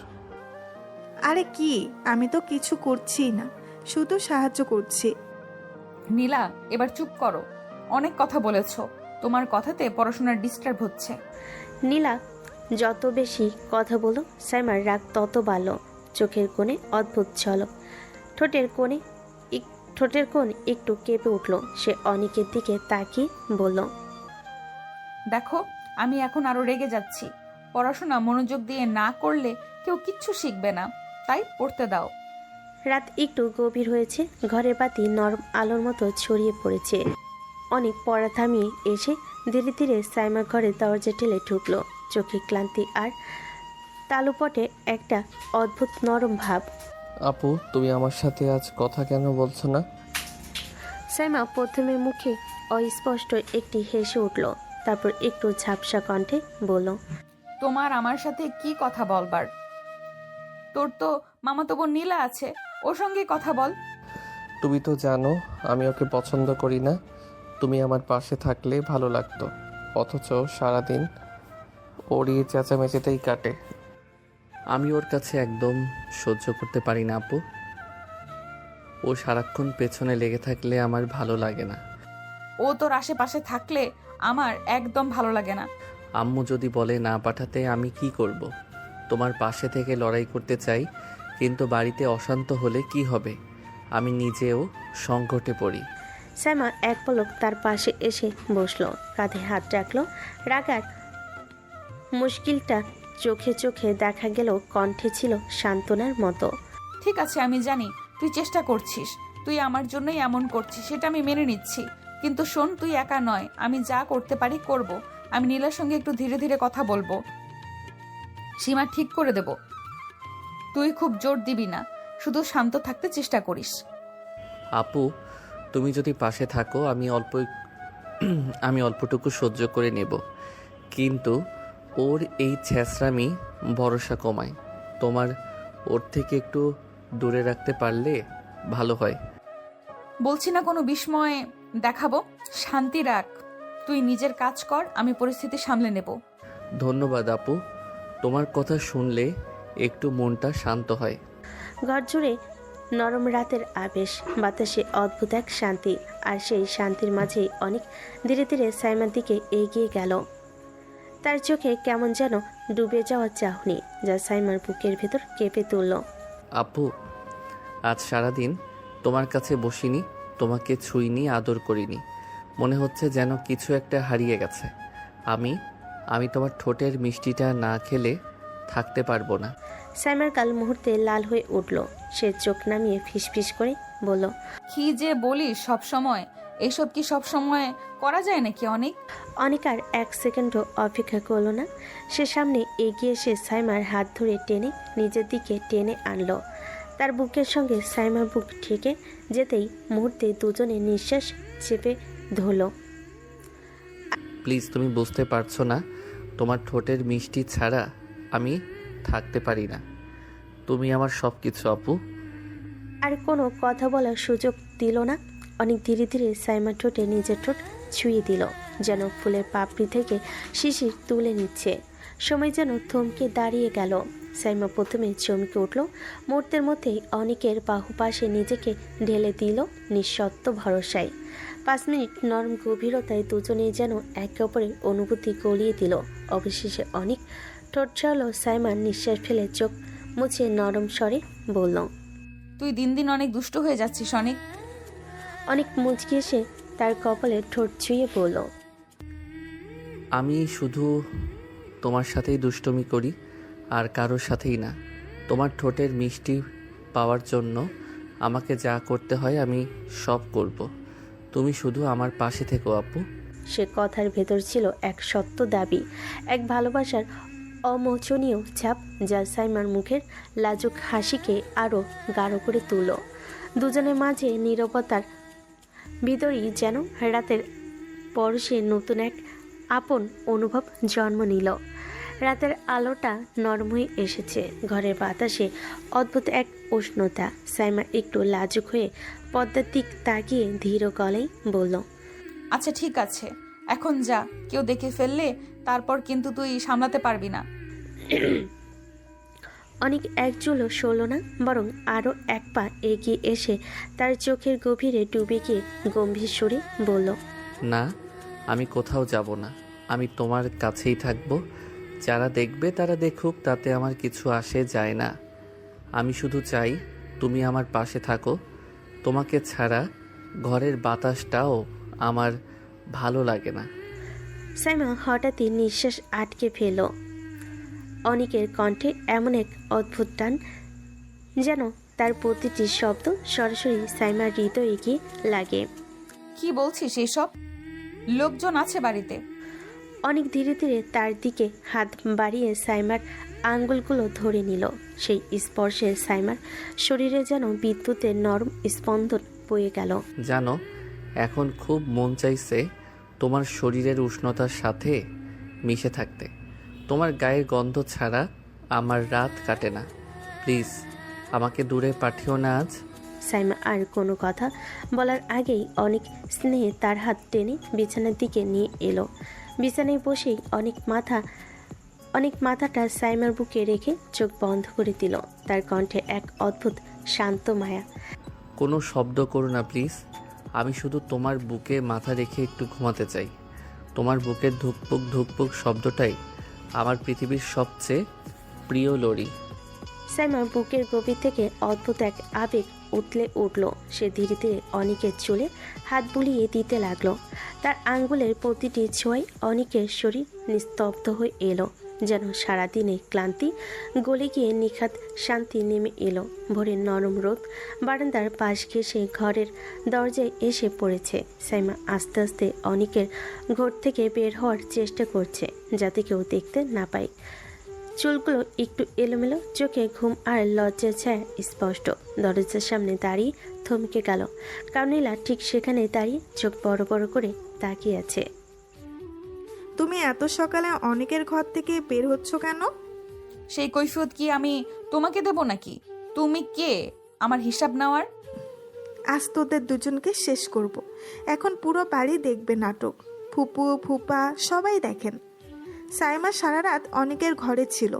আরে কি, আমি তো কিছু করছি না, শুধু সাহায্য করছি। নীলা, এবার চুপ করো, অনেক কথা বলেছো। তোমার কথাতে পড়াশোনার ডিস্টার্ব হচ্ছে। নীলা যত বেশি কথা বলল, সাইমার রাগ তত বাড়ল। চোখের কোণে অদ্ভুত ঝলক, ঠোঁটের কোণ একটু কেঁপে উঠল। সে অনেকের দিকে তাকিয়ে বলল, দেখো, আমি এখন আরো রেগে যাচ্ছি। পড়াশোনা মনোযোগ দিয়ে না করলে কেউ কিচ্ছু শিখবে না, তাই পড়তে দাও। রাত একটু গভীর হয়েছে। ঘরের বাতি নরম আলোর মতো ছড়িয়ে পড়েছে। অনেক পড়া থামিয়ে এসে ধীরে ধীরে সাইমার ঘরে দরজা ঠেলে ঢুকলো। চোখে ক্লান্তি আর তালুপটে একটা অদ্ভুত নরম ভাব। আপু, তুমি আমার সাথে আজ কথা কেন বলছো না? সাইমা প্রথমে মুখে অস্পষ্ট একটি হেসে উঠল, তারপর একটু ঝাপসা কণ্ঠে বলল, তোমার আমার সাথে কি কথা বলবার? তোর তো মামাতো বোন নীলা আছে, ওর সঙ্গে কথা বল। তুমি তো জানো আমি ওকে পছন্দ করি না। তুমি আমার পাশে থাকলে ভালো লাগতো, অথচ সারাদিন ওর এই চেঁচামেচিতেই কাটে। আমি ওর কাছে একদম সহ্য করতে পারি না আপু। ও সারাক্ষণ পেছনে লেগে থাকলে আমার ভালো লাগে না। ও তোর আশেপাশে থাকলে আমার একদম ভালো লাগে না। আম্মু যদি বলে না পাঠাতে আমি কি করব? তোমার পাশে থেকে লড়াই করতে চাই, কিন্তু বাড়িতে অশান্ত হলে কি হবে? আমি নিজেও সংকটে পড়ি। সাইমা এক পলক তার পাশে এসে বসলো, কাঁধে হাত রাখলো। রাগার মুশকিলটা চোখে চোখে দেখা গেল, কণ্ঠে ছিল সান্ত্বনার মতো। ঠিক আছে, আমি জানি তুই চেষ্টা করছিস, তুই আমার জন্যই এমন করছিস, সেটা আমি মেনে নিচ্ছি। কিন্তু শোন, তুই একা নয়, আমি যা করতে পারি করব। আমি নীলার সঙ্গে একটু ধীরে ধীরে কথা বলবো, সীমা ঠিক করে দেব। তুই খুব জোর দিবি না, শুধু শান্ত থাকতে চেষ্টা করিস। আপু, তুমি যদি পাশে থাকো আমি অল্পটুকু সহ্য করে নেব, কিন্তু ওর এই ছেঁচড়ামি ভরসা কমায়। তোমার ওর থেকে একটু দূরে রাখতে পারলে ভালো হয়। বলছি না কোনো বিস্ময় দেখাবো, শান্তি রাখ। তুই নিজের কাজ কর, আমি পরিস্থিতি সামলে নেব। ধন্যবাদ আপু, তোমার কথা শুনলে একটু মনটা শান্ত হয়। ঘর জুড়ে নরম রাতের আবেশ, বাতাসে অদ্ভুত এক শান্তি। আর সেই শান্তির মাঝেই অনেক ধীরে ধীরে সাইমার দিকে এগিয়ে গেল। তার চোখে কেমন যেন ডুবে যাওয়ার চাহনি, যা সাইমার বুকের ভেতর কেঁপে তুলল। আপু, আজ সারাদিন তোমার কাছে বসিনি, তোমাকে ছুঁইনি, আদর করিনি। মনে হচ্ছে যেন কিছু একটা হারিয়ে গেছে। আমি তোমার ঠোঁটের মিষ্টিটা না খেলে থাকতে পারবো না। সাইমার গাল মুহূর্তে লাল হয়ে উঠল। সে চোখ নামিয়ে ফিসফিস করে বলল, কি যে বলিস সব সময়, এসব কি সব সময় করা যায় নাকি? অনেক আর এক সেকেন্ডও অপেক্ষা করলো না। সে সামনে এগিয়ে এসে সাইমার হাত ধরে টেনে নিজের দিকে টেনে আনলো। তার বুকের সঙ্গে সাইমার বুক ঠেকে যেতেই মুহূর্তে দুজনে নিঃশ্বাস চেপে ধরল। প্লিজ, তুমি বুঝতে পারছো না, তোমার ঠোঁটের মিষ্টি ছাড়া আমি থাকতে পারি না। তুমি আমার সব কিছু আপু। আর কোনো কথা বলার সুযোগ দিল না। অনেক ধীরে ধীরে সাইমার ঠোঁটে নিজের ঠোঁট ছুঁয়ে দিল, যেন ফুলের পাপড়ি থেকে শিশির তুলে নিচ্ছে। সময় যেন থমকে দাঁড়িয়ে গেল। সাইমা প্রথমে চমকে উঠল, মুহূর্তের মধ্যেই অনেকের বাহুপাশে নিজেকে ঢেলে দিল নিঃশর্ত ভরসায়। 5 মিনিট নরম গভীরতায় দুজনেই যেন একে অপরের অনুভূতি গলিয়ে দিল। অবশেষে অনেক ঠোঁট ছাড়ল। সাইমা নিঃশ্বাস ফেলে চোখ মুছে নরম স্বরে বলল, তুই দিন দিন অনেক দুষ্ট হয়ে যাচ্ছিস অনেক। অনেক মুচকি এসে তার কপালে ঠোঁট ছুঁয়ে বলল, আমি শুধু তোমার সাথেই দুষ্টুমি করি, আর কারোর সাথেই না। তোমার ঠোঁটের মিষ্টি পাওয়ার জন্য আমাকে যা করতে হয় আমি সব করব। তুমি শুধু আমার পাশে থেকো আপু। সে কথার ভেতর ছিল এক সত্য দাবি, এক ভালোবাসার অমোচনীয় ছাপ, যা সাইমার মুখের লাজুক হাসিকে আরও গাঢ় করে তুলল। দুজনের মাঝে নীরবতার ভিতরেই যেন রাতের পরশে নতুন এক আপন অনুভব জন্ম নিল। রাতের আলোটা নরম হয়ে এসেছে, ঘরের বাতাসে অদ্ভুত এক উষ্ণতা। সাইমা একটু লাজুক হয়ে পদ্মার দিক তাকিয়ে ধীর গলায় বলল, আচ্ছা ঠিক আছে, এখন যা, কেউ দেখে ফেললে তারপর কিন্তু তুই সামলাতে পারবি না। অনেক এক চুলও সরল না, বরং আরও এক পা এগিয়ে এসে তার চোখের গভীরে ডুবে গিয়ে গম্ভীর সুরে বলল, না, আমি কোথাও যাব না। আমি তোমার কাছেই থাকবো। যারা দেখবে তারা দেখুক, তাতে আমার কিছু আসে যায় না। আমি শুধু চাই তুমি আমার পাশে থাকো। তোমাকে ছাড়া ঘরের বাতাসটাও আমার ভালো লাগে না। সাইমা হঠাৎই নিঃশ্বাস আটকে ফেল। অনেকের কণ্ঠে এমন এক অদ্ভুত টান, যেন তার প্রতিটি শব্দ সরাসরি সাইমার হৃদয়ে গিয়ে লাগে। কি বলছিস এসব? লোকজন আছে বাড়িতে। অনেক ধীরে ধীরে তার দিকে হাত বাড়িয়ে সাইমার আঙ্গুলগুলো ধরে নিল। সেই স্পর্শে সাইমার শরীরে যেন বিদ্যুতের নরম স্পন্দন বয়ে গেল। জানো, এখন খুব মন চাইছে তোমার শরীরের উষ্ণতার সাথে মিশে থাকতে। তোমার গায়ের গন্ধ ছাড়া আমার রাত কাটে না। প্লিজ, আমাকে দূরে পাঠিও না আজ। সাইমা আর কোনো কথা বলার আগেই অনেক স্নেহে তার হাত টেনে বিছানার দিকে নিয়ে এলো। বিছানায় বসেই অনেক মাথাটা সাইমার বুকে রেখে চোখ বন্ধ করে দিল। তার কণ্ঠে এক অদ্ভুত শান্ত মায়া। কোনো শব্দ করো না প্লিজ, আমি শুধু তোমার বুকে মাথা রেখে একটু ঘুমাতে চাই। তোমার বুকের ধুকপুক ধুকপুক শব্দটাই আমার পৃথিবীর সবচেয়ে প্রিয় লড়ি। সাইমার বুকের গভীর থেকে অদ্ভুত এক আবেগ উতলে উঠল। সে ধীরে ধীরে অনিকের চুলে হাত বুলিয়ে দিতে লাগলো। তার আঙ্গুলের প্রতিটি ছোঁয়ায় অনিকের শরীর নিস্তব্ধ হয়ে এলো, যেন সারাদিনে ক্লান্তি গলে গিয়ে নিখাত শান্তি নেমে এলো। ভোরের নরম রোদ বারান্দার পাশ ঘেঁষে ঘরের দরজায় এসে পড়েছে। সাইমা আস্তে আস্তে অনিকের ঘর থেকে বের হওয়ার চেষ্টা করছে, যাতে কেউ দেখতে না পায়। চুলগুলো একটু এলোমেলো, চোখে ঘুম আর লজ্জার ছায়া স্পষ্ট। দরজার সামনে দাঁড়িয়ে থমকে গেল, কারণ নীলা ঠিক সেখানে দাঁড়িয়ে চোখ বড় বড় করে তাকিয়ে আছে। তুমি এত সকালে অনেকের ঘর থেকে বের হচ্ছ কেন? সেই কৈফিয়ত কি আমি তোমাকে দেব নাকি? তুমি কে আমার হিসাব নেওয়ার? আজ তোদের দুজনকে শেষ করব। এখন পুরো বাড়ি দেখবে নাটক। ফুপু ফুপা সবাই দেখেন। সাইমা সারা রাত অনেকের ঘরে ছিল।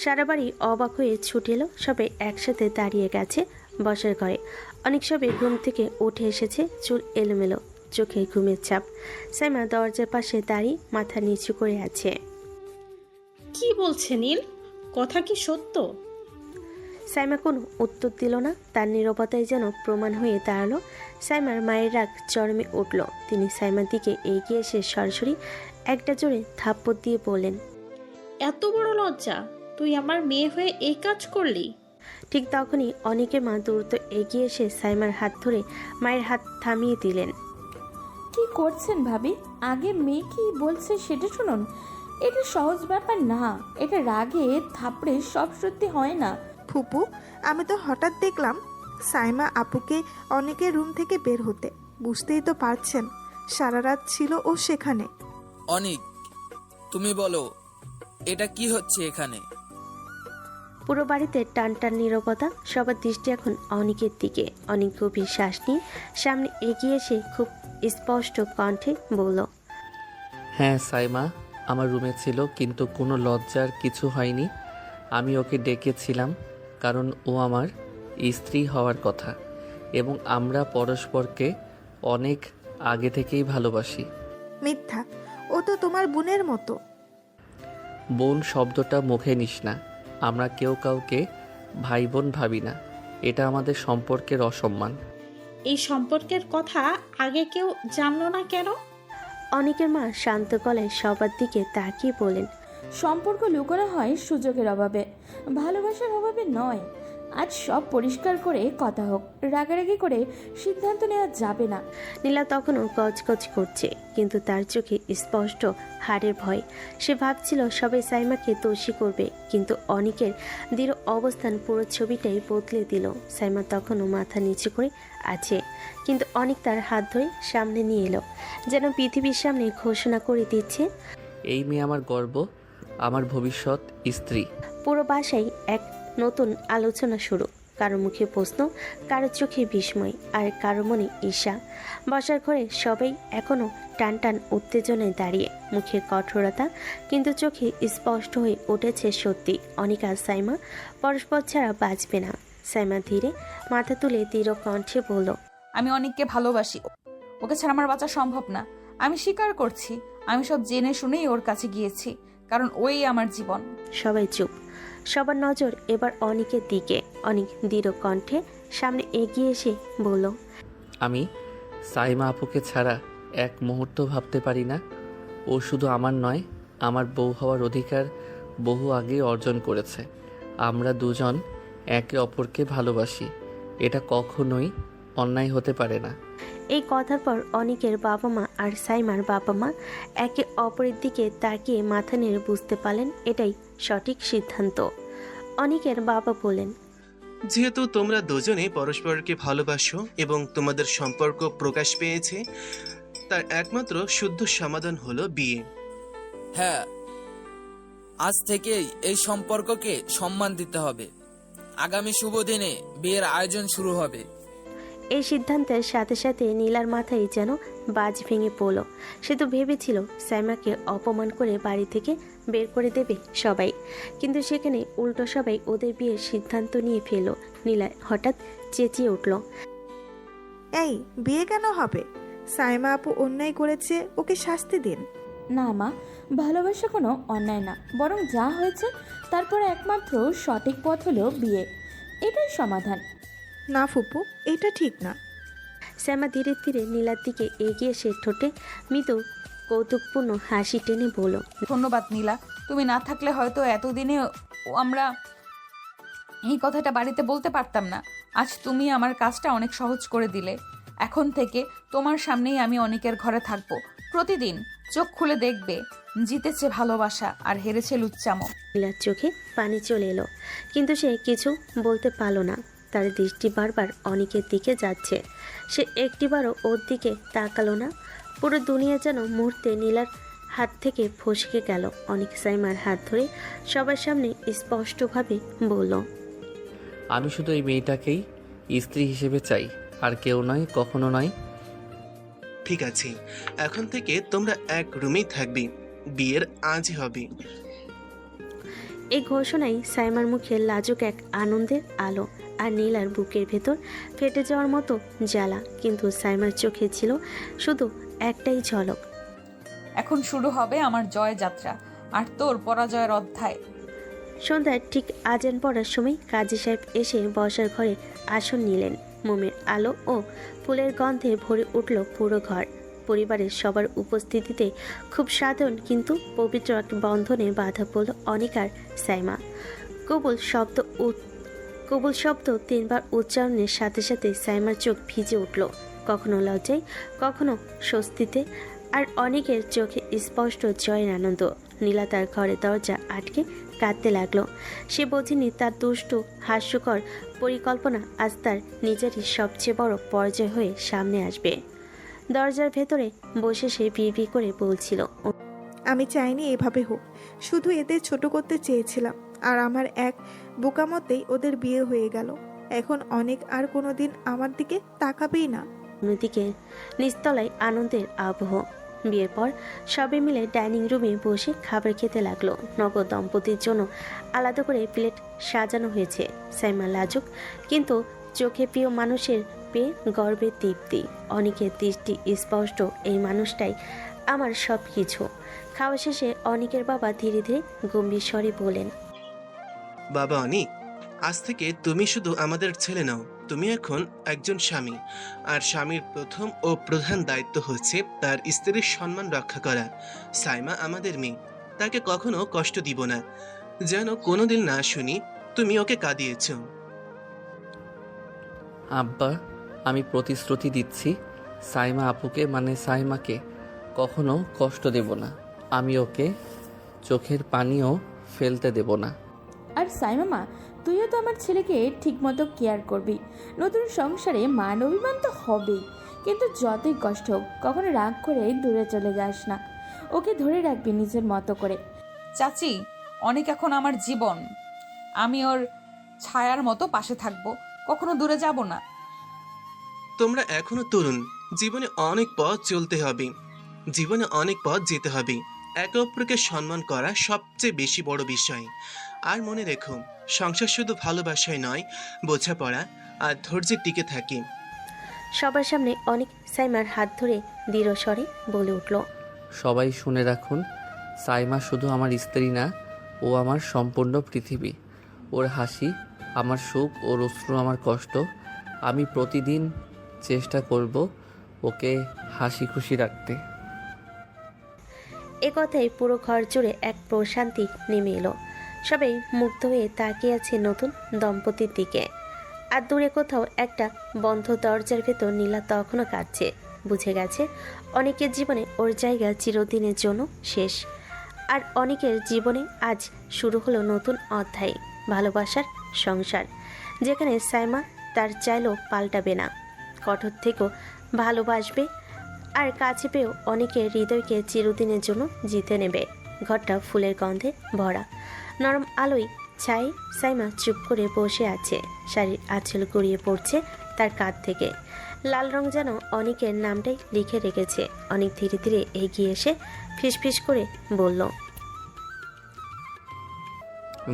সারা বাড়ি অবাক হয়ে ছুটে এলো। সবে একসাথে দাঁড়িয়ে গেছে বসার ঘরে। অনেক সবে ঘুম থেকে উঠে এসেছে, চুল এলোমেলো, চোখে ঘুমের ছাপ। সাইমা দরজার পাশে দাঁড়িয়ে মাথা নিচু করে আছে। কি বলছে নীল? কথা কি সত্য? সাইমা কোনো উত্তর দিল না। তার নীরবতায় যেন প্রমাণ হয়ে দাঁড়ালো। সাইমার মায়ের রাগ চরমে উঠল। তিনি সাইমার দিকে এগিয়ে এসে সরাসরি একটা জোরে থাপ্পড় দিয়ে বললেন, এত বড় লজ্জা! তুই আমার মেয়ে হয়ে এই কাজ করলি? ঠিক তখনই অনেকের মা দ্রুত এগিয়ে এসে সাইমার হাত ধরে মায়ের হাত থামিয়ে দিলেন। কি করছেন ভাবি? আগে মেয়ে কি বলছে সেটা শুনুন। এটা সহজ ব্যাপার না, এটা রাগে থাপড়ে সব সত্যি হয় না। ফুপু, আমি তো হঠাৎ দেখলাম সাইমা আপুকে অনেকের রুম থেকে বের হতে। বুঝতেই তো পারছেন, সারা রাত ছিল ও সেখানে। অনিক, তুমি বলো এটা কি হচ্ছে এখানে? পুরো বাড়িতে টান টান নীরবতা। সবার দৃষ্টি এখন অনিকের দিকে। অনেক গভীর শ্বাস নিয়ে সামনে এগিয়ে এসে খুব স্পষ্ট কণ্ঠে বলল, হ্যাঁ সাইমা আমার রুমে ছিল, কিন্তু কোনো লজ্জার কিছু হয়নি। আমি ওকে ডেকেছিলাম কারণ ও আমার স্ত্রী হওয়ার কথা এবং আমরা পরস্পরকে অনেক আগে থেকেই ভালোবাসি। মিথ্যা, ও তো তোমার বোনের মতো। বোন শব্দটা মুখে নিস না। আমরা কেউ কাউকে ভাই বোন ভাবি না, এটা আমাদের সম্পর্কের অসম্মান। এই সম্পর্কের কথা আগে কেউ জানলো না কেন? অনেকের মা শান্ত গলায় সবার দিকে তাকিয়ে বলেন, সম্পর্ক লুকোনো হয় সুযোগের অভাবে, ভালোবাসার অভাবে নয়। আজ সব পরিষ্কার করে কথা হোক, রাগারাগি করে সিদ্ধান্ত নেওয়া যাবে না। নীলা তখনও গজগজ করছে, কিন্তু তার চোখে স্পষ্ট হারের ভয়। সে ভাবছিল সবাই সাইমাকে দোষী করবে, কিন্তু অনিকের দৃঢ় অবস্থান পুরো ছবিটাই বদলে দিল। সাইমা তখনও মাথা নিচু করে আছে, কিন্তু অনিক তার হাত ধরে সামনে নিয়ে এলো, যেন পৃথিবীর সামনে ঘোষণা করে দিচ্ছে, এই মেয়ে আমার গর্ব, আমার ভবিষ্যৎ স্ত্রী। পুরো বাসায় এক নতুন আলোচনা শুরু। কারো মুখে প্রশ্ন, কারো চোখে বিস্ময়, আর কারো মনে ঈর্ষা। বসার ঘরে সবাই এখনো টান টান উত্তেজনায় দাঁড়িয়ে, মুখে কঠোরতা, কিন্তু চোখে স্পষ্ট হয়ে উঠেছে সত্যি। অনিক আর সাইমা পরস্পর ছাড়া বাঁচবে না। সাইমা ধীরে মাথা তুলে দৃঢ় কণ্ঠে বলল, আমি অনেককে ভালোবাসি, ওকে ছাড়া আমার বাঁচা সম্ভব না। আমি স্বীকার করছি, আমি সব জেনে শুনেই ওর কাছে গিয়েছি, কারণ ওই আমার জীবন। সবাই চুপ। সবার নজর এবার অনিকের দিকে। অনিক দৃঢ় কণ্ঠে সামনে এগিয়ে এসে বলল, আমি সাইমা আপুকে ছাড়া এক মুহূর্ত ভাবতে পারি না। ও শুধু আমার নয়, আমার বউ হওয়ার অধিকার বহু আগে অর্জন করেছে। আমরা দুজন একে অপরকে ভালোবাসি, এটা কখনোই অন্যায় হতে পারে না। এই কথার পর অনিকের বাবা মা আর সাইমার বাবা মা একে অপরের দিকে তাকিয়ে মাথা নেড়ে বুঝতে পারলেন এটাই সঠিক সিদ্ধান্ত। অনিকের বাবা বলেন, যেহেতু তোমরা দুজনে পরস্পরকে ভালোবাসো এবং তোমাদের সম্পর্ক প্রকাশ পেয়েছে, তার একমাত্র শুদ্ধ সমাধান হলো বিয়ে। হ্যাঁ, আজ থেকেই এই সম্পর্ককে সম্মান দিতে হবে। আগামী শুভ দিনে বিয়ের আয়োজন শুরু হবে। এই সিদ্ধান্তের সাথে সাথে নীলার মাথায় যেন বাজ ভেঙে পড়ল। সে তো ভেবেছিল সাইমাকে অপমান করে বাড়ি থেকে বের করে দেবে সবাই, কিন্তু সেখানে উল্টো সবাই ওদের বিয়ের সিদ্ধান্ত নিয়ে ফেলল। নীলা হঠাৎ চেঁচিয়ে উঠল, এই বিয়ে কেন হবে? সাইমা আপু অন্যায় করেছে, ওকে শাস্তি দিন। না মা, ভালোবাসা কোনো অন্যায় না, বরং যা হয়েছে তারপরে একমাত্র সঠিক পথ হলো বিয়ে। এটাই সমাধান। না ফুপু, এটা ঠিক না। সাইমা ধীরে ধীরে নীলার দিকে এগিয়ে সে ঠোঁটে মৃদু কৌতুকপূর্ণ হাসি টেনে বলল, ধন্যবাদ নীলা, তুমি না থাকলে হয়তো এতদিনে আমরা এই কথাটা বাড়িতে বলতে পারতাম না। আজ তুমি আমার কাজটা অনেক সহজ করে দিলে। এখন থেকে তোমার সামনেই আমি অনেকের ঘরে থাকবো। প্রতিদিন চোখ খুলে দেখবে জিতেছে ভালোবাসা আর হেরেছে লুচ্চামো। নীলার চোখে পানি চলে এলো, কিন্তু সে কিছু বলতে পারল না। তার দৃষ্টি বারবার অনেকের দিকে যাচ্ছে, সে একটিবারও ওর দিকে তাকালো না। পুরো দুনিয়া যেন মুহূর্তে নীলার হাত থেকে ফসকে গেল। অনেক সাইমার হাত ধরে সবার সামনে স্পষ্টভাবে বলল, আমি শুধু এই মেয়েটাকেই স্ত্রী হিসেবে চাই, আর কেউ নয়, কখনো নয়। ঠিক আছে, এখন থেকে তোমরা এক রুমেই থাকবি, বিয়ের আজই হবে। এই ঘোষণায় সাইমার মুখে লাজুক এক আনন্দের আলো, আর নীলার বুকের ভেতর ফেটে যাওয়ার মতো জ্বালা। কিন্তু সাইমার চোখে ছিল শুধু একটাই ঝলক। এখন শুরু হবে আমার জয় যাত্রা আর তোর পরাজয়ের অধ্যায়। সন্ধ্যায় ঠিক আজান পড়ার সময় কাজী সাহেব এসে বসার ঘরে আসন নিলেন। মোমের আলো ও ফুলের গন্ধে ভরে উঠল পুরো ঘর। পরিবারের সবার উপস্থিতিতে খুব সাধারণ কিন্তু পবিত্র এক বন্ধনে বাধা পড়ল অনিক আর সাইমা। কবুল শব্দ 3 বার উচ্চারণের সাথে সাথে সাইমার চোখ ভিজে উঠল, কখনো লজ্জায়, কখনো স্বস্তিতে, আর অনেকের চোখে স্পষ্ট জয়ের আনন্দ। নীলা তার ঘরে দরজা আটকে কাঁদতে লাগলো। সে বোঝেনি তার দুষ্টু হাস্যকর পরিকল্পনা আজ তার নিজেরই সবচেয়ে বড় পরাজয় হয়ে সামনে আসবে। দরজার ভেতরে বসে সে বিড়বিড় করে বলছিল, আমি চাইনি এভাবে হোক, শুধু এদের ছোট করতে চেয়েছিলাম, আর আমার এক বোকামতেই ওদের বিয়ে হয়ে গেল। এখন অনেক আর কোনোদিন আমার দিকে তাকাবেই না। অন্যদিকে নিচতলায় আনন্দের আবহ। বিয়ের পর সবে মিলে ডাইনিং রুমে বসে খাবার খেতে লাগলো। নব দম্পতির জন্য আলাদা করে প্লেট সাজানো হয়েছে। সাইমা লাজুক, কিন্তু চোখে প্রিয় মানুষের পেয়ে গর্বের তৃপ্তি। অনেকের দৃষ্টি স্পষ্ট, এই মানুষটাই আমার সব কিছু। খাওয়া শেষে অনেকের বাবা ধীরে ধীরে গম্ভীর স্বরে বলেন, বাবা অনিক, আজ থেকে তুমি শুধু আমাদের ছেলে নাও, তুমি এখন একজন স্বামী। আর স্বামীর প্রথম ও প্রধান দায়িত্ব হচ্ছে তার স্ত্রীর সম্মান রক্ষা করা। সাইমা আমাদের মেয়ে, তাকে কখনো কষ্ট দিব না, যেন কোনোদিন না শুনি তুমি ওকে কাঁদিয়েছ। আব্বা, আমি প্রতিশ্রুতি দিচ্ছি, সাইমা আপুকে মানে সাইমাকে কখনো কষ্ট দেব না। আমি ওকে চোখের পানিও ফেলতে দেব না। আর সাইমা মা, তুইও তো আমার ছেলেকে ঠিকমতো কেয়ার করবি। নতুন সংসারে মান অভিমান তো হবেই, কিন্তু যতই কষ্ট হোক কখনো রাগ করে দূরে চলে যাস না। ওকে ধরে রাখবি নিজের মতো করে। চাচি, অনেক এখন আমার জীবন, আমি ওর ছায়ার মতো পাশে থাকবো, কখনো দূরে যাব না। তোমরা এখনো তরুণ, জীবনে অনেক পথ চলতে হবে, জীবনে অনেক পথ যেতে হবে। একে অপরকে সম্মান করা সবচেয়ে বেশি বড় বিষয়। আর মনে রেখো, সংসার শুধু ভালোবাসায় নয়, বোঝাপড়া আর ধৈর্যের টিকে থাকে। সবার সামনে অনেক সাইমার হাত ধরে দৃঢ় স্বরে বলে উঠল, সবাই শুনে রাখুন, সাইমা শুধু আমার স্ত্রী না, ও আমার সম্পূর্ণ পৃথিবী। ওর হাসি আমার সুখ, ওর অশ্রু আমার কষ্ট। আমি প্রতিদিন চেষ্টা করব ওকে হাসি খুশি রাখতে। এ কথায় পুরো ঘর জুড়ে এক প্রশান্তি নেমে এলো। সবাই মুগ্ধ হয়ে তাকিয়ে আছে নতুন দম্পতির দিকে। আর দূরে কোথাও একটা বন্ধ দরজার ভেতর নীলা তখনও কাঁদছে। বুঝে গেছে অনেকের জীবনে ওর জায়গা চিরদিনের জন্য শেষ। আর অনেকের জীবনে আজ শুরু হলো নতুন অধ্যায়, ভালোবাসার সংসার, যেখানে সাইমা তার চাইলেও পাল্টাবে না, কঠোর থেকেও ভালোবাসবে, আর কাছে পেয়েও অনেকের হৃদয়কে চিরদিনের জন্য জিতে নেবে। ঘরটা ফুলের গন্ধে ভরা, নরম আলোয় ছাই সাইমা চুপ করে বসে আছে। শাড়ির আঁচল গড়িয়ে পড়ছে তার কাঁধ থেকে। লাল রং যেন অনিকের নামটাই লিখে রেখেছে। অনেক ধীরে ধীরে এগিয়ে এসে ফিসফিস করে বলল,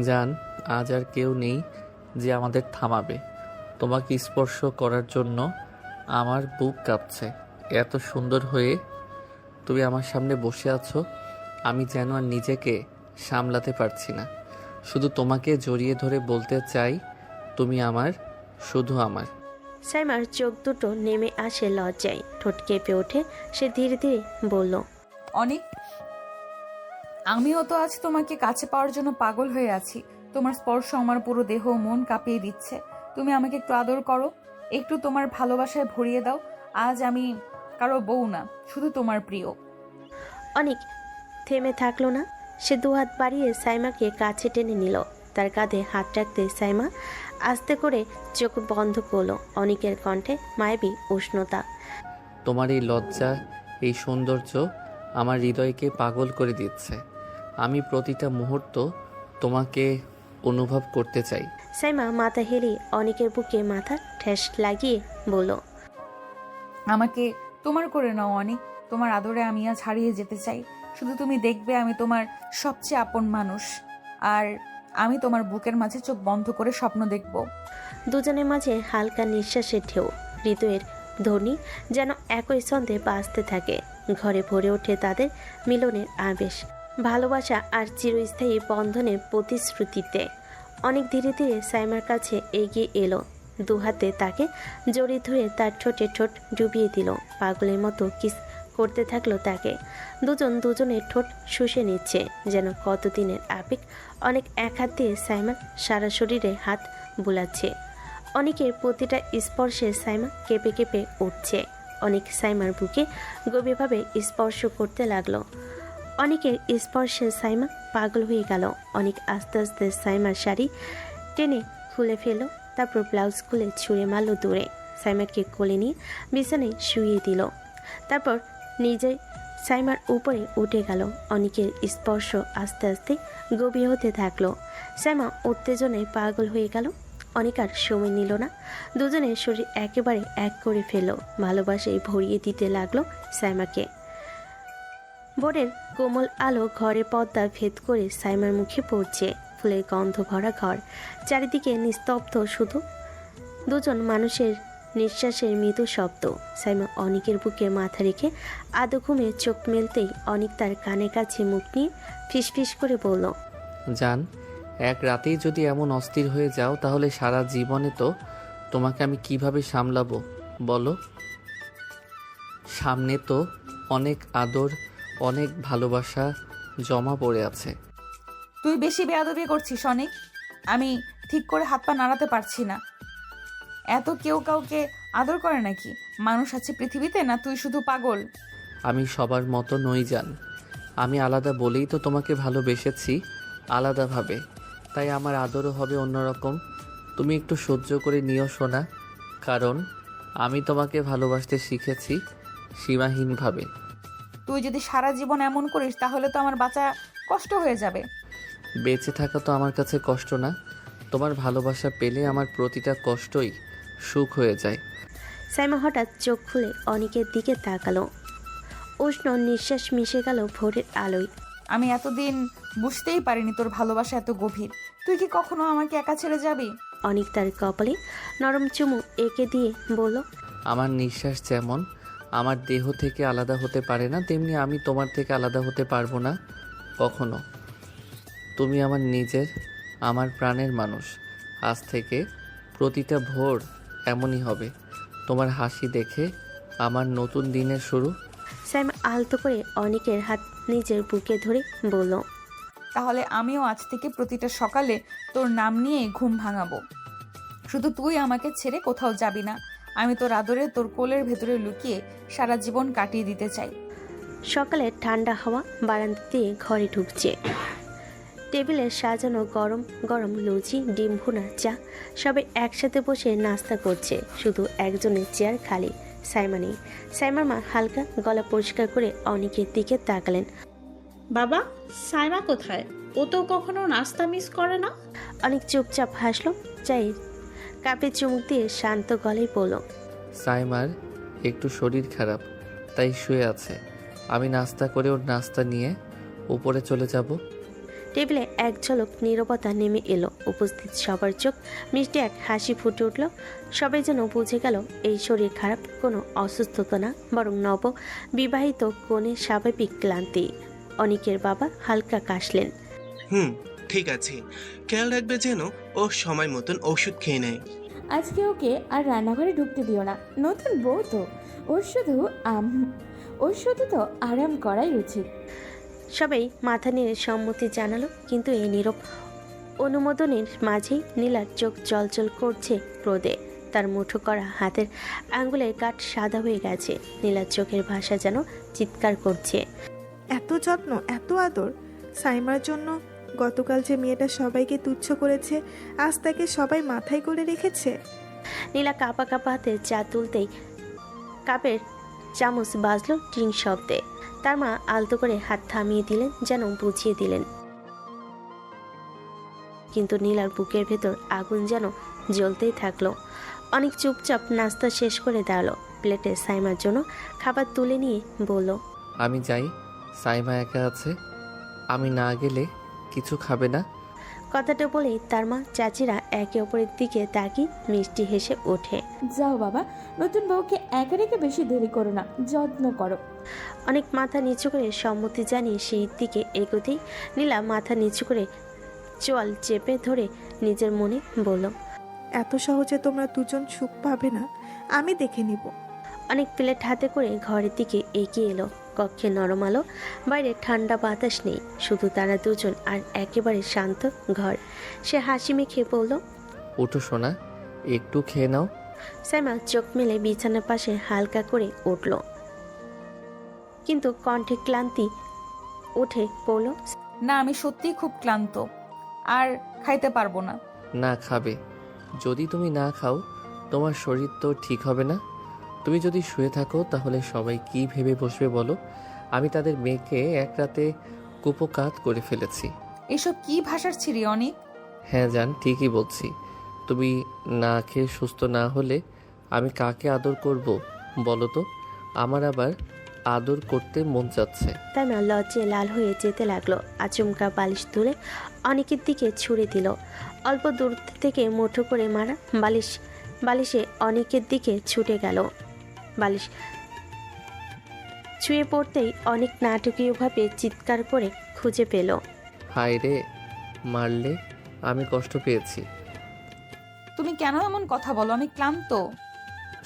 জান, আজ আর কেউ নেই যে আমাদের থামাবে। তোমাকে স্পর্শ করার জন্য আমার বুক কাঁপছে। এত সুন্দর হয়ে তুমি আমার সামনে বসে আছো, আমি যেন আর নিজেকে সামলাতে পারছি না। শুধু তোমাকে জড়িয়ে ধরে বলতে চাই, তুমি আমার, শুধু আমার। সাইমার চোখ দুটো নেমে আসে লজ্জায়। ঠোঁট কেঁপে ওঠে। সে ধীরে ধীরে বলল, অনেক, আমিও তো আজ তোমাকে কাছে পাওয়ার জন্য পাগল হয়ে আছি। তোমার স্পর্শ আমার পুরো দেহ মন কাঁপিয়ে দিচ্ছে। তুমি আমাকে একটু আদর করো, একটু তোমার ভালোবাসায় ভরিয়ে দাও। আজ আমি কারো বউ না, শুধু তোমার প্রিয়। অনেক থেমে থাকলো না। সে দুহাত বাড়িয়ে সাইমাকে কাছে টেনে নিল। তার কাঁধে হাত রাখতে সাইমা আস্তে করে চোখ বন্ধ করলো। অনিকের কণ্ঠে মায়াবী উষ্ণতা। তোমার এই লজ্জা, এই সৌন্দর্য আমার হৃদয়কে পাগল করে দিচ্ছে। আমি প্রতিটা মুহূর্ত তোমাকে অনুভব করতে চাই। সাইমা মাথা হেলিয়ে অনিকের বুকে মাথা ঠেস লাগিয়ে বলল, আমাকে তোমার করে নাও অনেক। তোমার আদরে আমি আজ হারিয়ে যেতে চাই। শুধু তুমি দেখবে আমি তোমার সবচেয়ে আপন মানুষ, আর আমি তোমার বুকের মাঝে চোখ বন্ধ করে স্বপ্ন দেখব। দুজনের মাঝে হালকা নিঃশ্বাসের ঢেউ, হৃদয়ের ধ্বনি যেন একই ছন্দে বাজতে থাকে। ঘরে ভরে ওঠে তাদের মিলনের আবেশ, ভালোবাসা আর চিরস্থায়ী বন্ধনের প্রতিশ্রুতিতে। অনেক ধীরে ধীরে সাইমার কাছে এগিয়ে এলো। দুহাতে তাকে জড়িয়ে ধরে তার ঠোঁটে ঠোঁট ডুবিয়ে দিল। পাগলের মতো কিস করতে থাকলো তাকে। দুজন দুজনের ঠোঁট শুষে নিচ্ছে যেন কতদিনের আবেগ। অনেক এক হাত দিয়ে সাইমার সারা শরীরে হাত বুলাচ্ছে। অনেকের প্রতিটা স্পর্শে সাইমা কেঁপে কেঁপে উঠছে। অনেক সাইমার বুকে গভীরভাবে স্পর্শ করতে লাগলো। অনেকের স্পর্শে সাইমা পাগল হয়ে গেল। অনেক আস্তে আস্তে সাইমার শাড়ি টেনে খুলে ফেলল। তারপর ব্লাউজ খুলে ছুঁড়ে মারল দূরে। সাইমাকে কোলে নিয়ে বিছানায় শুইয়ে দিল। তারপর নিজে সাইমার উপরে উঠে গেল। অনেকের স্পর্শ আস্তে আস্তে গভীর হতে থাকলো। সাইমা উত্তেজনায় পাগল হয়ে গেল। অনেক আর সময় নিল না। দুজনের শরীর একেবারে এক করে ফেলল। ভালোবাসায় ভরিয়ে দিতে লাগলো সাইমাকে। ভোরের কোমল আলো ঘরে পর্দা ভেদ করে সাইমার মুখে পড়ছে। ফুলের গন্ধ ভরা ঘর, চারিদিকে নিস্তব্ধ, শুধু দুজন মানুষের নিঃশ্বাসের মৃদু শব্দ। সাইমা অনিকের বুকে মাথা রেখে আদো ঘুমে চোখ মেলতেই অনিক তার কানের কাছে মুখ নিয়ে ফিসফিস করে বলল, জান, এক রাতেই যদি এমন অস্থির হয়ে যাও, তাহলে সারা জীবনে তো তোমাকে আমি কিভাবে সামলাবো বলো? সামনে তো অনেক আদর, অনেক ভালোবাসা জমা পড়ে আছে। তুই বেশি বেয়াদবি করছিস অনেক। আমি ঠিক করে হাত পা নাড়াতে পারছি না। এত কেউ কাউকে আদর করে নাকি? মানুষ আছে পৃথিবীতে, না তুই শুধু পাগল? আমি সবার মতো নই জান। আমি আলাদা বলেই তো তোমাকে ভালোবেসেছি, আলাদাভাবে। তাই আমার আদরও হবে অন্যরকম। তুমি একটু সহ্য করে নিও সোনা, কারণ আমি তোমাকে ভালোবাসতে শিখেছি সীমাহীনভাবে। তুই যদি সারা জীবন এমন করিস তাহলে তো আমার বাঁচা কষ্ট হয়ে যাবে। বেঁচে থাকা তো আমার কাছে কষ্ট না। তোমার ভালোবাসা পেলে আমার প্রতিটা কষ্টই সুখ হয়ে যায়। সাইমা হঠাৎ চোখ খুলে অনিকের দিকে তাকালো। উষ্ণ নিঃশ্বাস মিশে গেল ভোরের আলোয়। আমি এতদিন বুঝতেই পারিনি তোর ভালোবাসা এত গভীর। তুই কি কখনো আমাকে একা ছেড়ে যাবি? অনিক তার কপালে নরম চুমু এঁকে দিয়ে বলল, আমার নিঃশ্বাস যেমন আমার দেহ থেকে আলাদা হতে পারে না, তেমনি আমি তোমার থেকে আলাদা হতে পারবো না কখনো। তুমি আমার নিজের, আমার প্রাণের মানুষ। আজ থেকে প্রতিটা ভোর এমনই হবে। তোমার হাসি দেখে আমার নতুন দিনের শুরু। সাইমা আলতো করে অনিকের হাত নিজের বুকে ধরে বলল, তাহলে আমিও আজ থেকে প্রতিটা সকালে তোর নাম নিয়ে ঘুম ভাঙাবো। শুধু তুই আমাকে ছেড়ে কোথাও যাবি না। আমি তোর আদরে তোর কোলের ভেতরে লুকিয়ে সারা জীবন কাটিয়ে দিতে চাই। সকালে ঠান্ডা হাওয়া বারান্দা দিয়ে ঘরে ঢুকছে। টেবিলে সাজানো গরম গরম লুচি, ডিম ভুনা, চা, সবাই একসাথে বসে নাস্তা করছে। শুধু একজনের চেয়ার খালি, সাইমা নেই। সাইমার মা হালকা গলা পরিষ্কার করে অনিকের দিকে তাকালেন। বাবা, সাইমা কোথায়? ও তো কখনো নাস্তা মিস করে না। অনেক চুপচাপ হাসলো। চাই কাপে চুমুক দিয়ে শান্ত গলায় বলল, সাইমার একটু শরীর খারাপ, তাই শুয়ে আছে। আমি নাস্তা করে ওর নাস্তা নিয়ে উপরে চলে যাব। টেবিলে এক ঝলক নীরবতা নেমে এলো। উপস্থিত সবার চোখ মিষ্টি এক হাসি ফুটে উঠল। সবাই যেন বুঝে গেল এই শরীর খারাপ কোনো অসুস্থতা না, বরং নব বিবাহিত কনের স্বাভাবিক ক্লান্তি। অনিকের বাবা হালকা কাশলেন। ঠিক আছে, খেয়াল রাখবে যেন ও সময় মতন ওষুধ খেয়ে নেয়। আজকে ওকে আর রান্নাঘরে ঢুকতে দিও না, নতুন বউ তো, ওর শুধু তো আরাম করাই উচিত। সবাই মাথা নেড়ে সম্মতি জানালো, কিন্তু এই নীরব অনুমোদনের মাঝেই নীলার চোখ জলজল করছে ক্রোধে। তার মুঠো করা হাতের আঙ্গুলের কাঠ সাদা হয়ে গেছে। নীলার চোখের ভাষা যেন চিৎকার করছে। এত যত্ন, এত আদর সাইমার জন্য। গতকাল যে মেয়েটা সবাইকে তুচ্ছ করেছে, আজ তাকে সবাই মাথায় করে রেখেছে। নীলা কাঁপা কাঁপা হাতে চা তুলতেই কাপের চামচ বাজলো টিং শব্দে। তার মা আলতো করে হাত থামিয়ে দিলেন, যেন বুঝিয়ে দিলেন। কিন্তু নীলার বুকের ভেতর আগুন যেন জ্বলতেই থাকলো। অনেক চুপচাপ নাস্তা শেষ করে দাঁড়ালো। প্লেটে সাইমার জন্য খাবার তুলে নিয়ে বলল, আমি যাই, সাইমা একা আছে, আমি না গেলে কিছু খাবে না। কথাটা বলেই তার মা চাচিরা একে অপরের দিকে তাকিয়ে মিষ্টি হেসে ওঠে। যাও বাবা, নতুন বউকে একা রেখে বেশি দেরি করো না, যত্ন করো। অনেক মাথা নিচু করে সম্মতি জানিয়ে সেই দিকে এগোতেই নীলা মাথা নিচু করে চোয়াল চেপে ধরে নিজের মনে বলল, এত সহজে তোমরা দুজন সুখ পাবে না, আমি দেখে নিব। অনেক প্লেট হাতে করে ঘরের দিকে এগিয়ে এলো। কক্ষে নরম আলো, বাইরে ঠান্ডা বাতাস নেই, শুধু তারা দুজন আর একেবারে শান্ত ঘর। সে হাসি মেখে বলল, উঠো সোনা, একটু খেয়ে নাও। সাইমা চোখ মেলে বিছানার পাশে হালকা করে উঠল, কিন্তু কণ্ঠে ক্লান্তি উঠে পড়ল, না, আমি সত্যিই খুব ক্লান্ত, আর খাইতে পারবো না। না খাবে, যদি তুমি না খাও তোমার শরীর তো ঠিক হবে না। তুমি যদি শুয়ে থাকো তাহলে সবাই কি ভেবে বসবে বলো? আমি তাদের মেয়েকে এক রাতে কুপোকাত করে ফেলেছি। এসব কি ভাষার ছিরি অনেক? হ্যাঁ জান, ঠিকই বলছি। তুমি না খেয়ে সুস্থ না হলে আমি কাকে আদর করব বলো তো? আমার আবার আদর করতে মন চাচ্ছে। সাইমা লজ্জে লাল হয়ে যেতে লাগলো। আচমকা বালিশ তুলে অনেকের দিকে ছুঁড়ে দিল। অল্প দূর থেকে মুঠো করে মারা বালিশে অনেকের দিকে ছুটে গেল। বালিশ ছুঁয়ে পড়তেই অনেক নাটকীয়ভাবে চিৎকার করে খুঁজে পেল। হায় রে, মারলে আমি কষ্ট পেয়েছি। তুমি কেন এমন কথা বলো? আমি ক্লান্ত।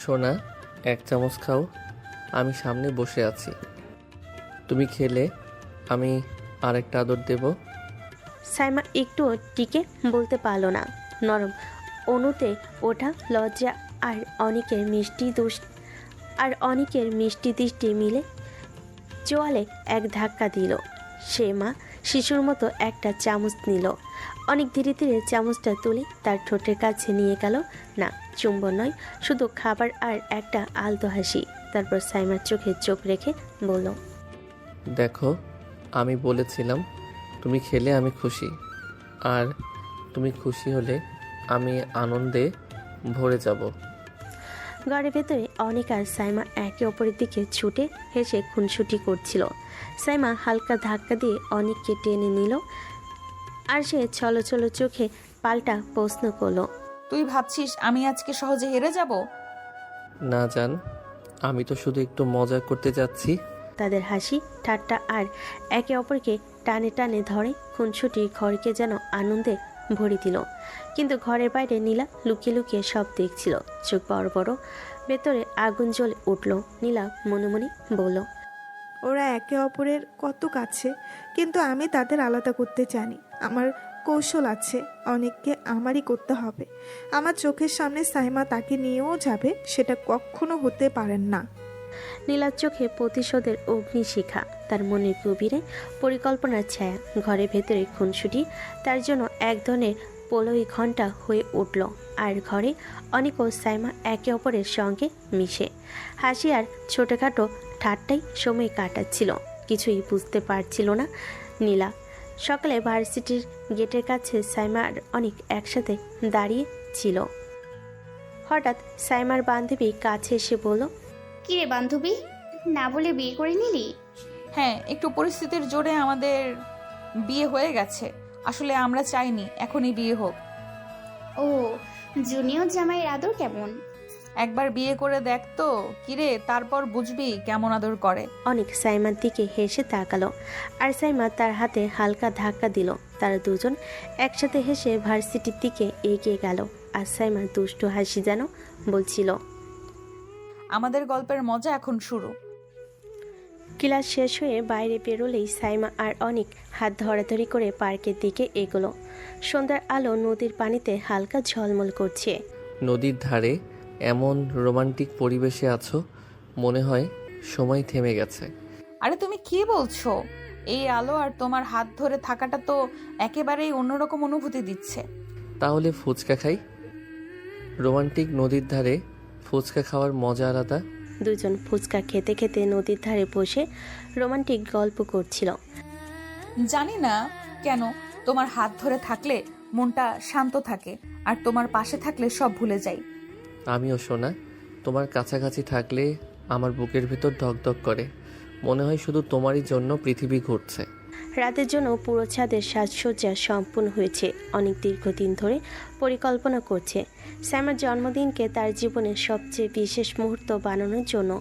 সোনা, এক চামচ খাও, আমি সামনে বসে আছি। তুমি খেলে আমি আরেকটা আদর দেব। সাইমা একটু টিকে বলতে পারল না। নরম অনুতে ওঠা লজ্জা আর অনেকের মিষ্টি দৃষ্টি মিলে চোয়ালে এক ধাক্কা দিল। সে মা শিশুর মতো একটা চামচ নিল। অনেক ধীরে ধীরে চামচটা তুলে তার ঠোঁটের কাছে নিয়ে গেল। না, চুম্বন নয়, শুধু খাবার আর একটা আলতো হাসি। তারপর সাইমার চোখে চোখ রেখে বলল, দেখো, আমি বলেছিলাম তুমি খেলে আমি খুশি, আর তুমি খুশি হলে আমি আনন্দে ভরে যাব। ঘরের ভেতরে অনেক আর সাইমা একে অপরের দিকে ছুটে হেসে খুনসুটি করছিল। সাইমা হালকা ধাক্কা দিয়ে অনেককে টেনে নিল, আর সে ছলো ছলো চোখে পাল্টা প্রশ্ন করলো, তুই ভাবছিস আমি আজকে সহজে হেরে যাব? না জান, আমি তো শুধু একটু মজা করতে যাচ্ছি। তাদের হাসি ঠাট্টা আর একে অপরকে টানে টানে ধরে খুনসুটি ঘরকে যেন আনন্দে ভরে দিল। কিন্তু ঘরের বাইরে নীলা লুকিয়ে লুকিয়ে সব দেখছিল, চোখ বড় বড়। ভেতরে আগুন জ্বলে উঠল। নীলা মনে মনে বলল, ওরা একে অপরের কত কাছে, কিন্তু আমি তাদের আলাদা করতে জানি। আমার কৌশল আছে, অনেককে আমারই করতে হবে। আমার চোখের সামনে সাইমা তাকে নিয়েও যাবে, সেটা কখনো হতে পারেন না। নীলার চোখে প্রতিশোধের অগ্নিশিখা, তার মনের গভীরে পরিকল্পনার ছায়া। ঘরের ভেতরে খুনসুটি তার জন্য এক ধরনের পোলই ঘণ্টা হয়ে উঠল। আর ঘরে অনেক ও সাইমা একে অপরের সঙ্গে মিশে হাসি আর ছোটোখাটো ঠাট্টাই সময় কাটাচ্ছিল। কিছুই বুঝতে পারছিল না নীলা। সকালে ভার্সিটির গেটের কাছে সাইমা আর অনেক একসাথে দাঁড়িয়ে ছিল। হঠাৎ সাইমার বান্ধবী কাছে এসে বলল, কিরে বান্ধবী, না বলে বিয়ে করে নিলি? হ্যাঁ, একটু পরিস্থিতির জোরে আমাদের বিয়ে হয়ে গেছে। আসলে আমরা চাইনি এখনই বিয়ে হোক। ও, জুনিয়র জামাইয়ের আদর কেমন? একবার বিয়ে করে দেখ তো কিরে, তারপর বুঝবি কেমন আদর করে। অনেক সাইমার দিকে হেসে তাকালো আর সাইমা তার হাতে হালকা ধাক্কা দিল। তারা দুজন একসাথে হেসে ভার্সিটির দিকে এগিয়ে গেল আর সাইমার দুষ্টু হাসি যেন বলছিল, আমাদের গল্পের মজা এখন শুরু। ক্লাস শেষ হয়ে বাইরে বেরোলেই সাইমা আর অনেক হাত ধরাধরি করে পার্কের দিকে এগোলো। সন্ধ্যার আলো নদীর পানিতে হালকা ঝলমল করছে। নদীর ধারে এমন রোমান্টিক পরিবেশে আছো, মনে হয় সময় থেমে গেছে। আরে তুমি কি বলছো? এই আলো আর তোমার হাত ধরে থাকাটা তো একেবারেই অন্যরকম অনুভূতি দিচ্ছে। তাহলে ফুচকা খাই। রোমান্টিক নদীর ধারে ফুচকা খাওয়ার মজা আলাদা। দুজন ফুচকা খেতে খেতে নদীর ধারে বসে রোমান্টিক গল্প করছিল। জানি না কেন তোমার হাত ধরে থাকলে মনটা শান্ত থাকে, আর তোমার পাশে থাকলে সব ভুলে যাই। আমিও শোনা, তোমার কাছাকাছি থাকলে আমার বুকের ভেতর ধকধক করে, মনে হয় শুধু তোমারই জন্য পৃথিবী ঘুরছে। রাতের জন্য পুরো ছাদের সাজসজ্জা সম্পূর্ণ হয়েছে। অনেক দীর্ঘদিন ধরে পরিকল্পনা করছে সাইমার জন্মদিনকে তার জীবনের সবচেয়ে বিশেষ মুহূর্ত বানানোর জন্য।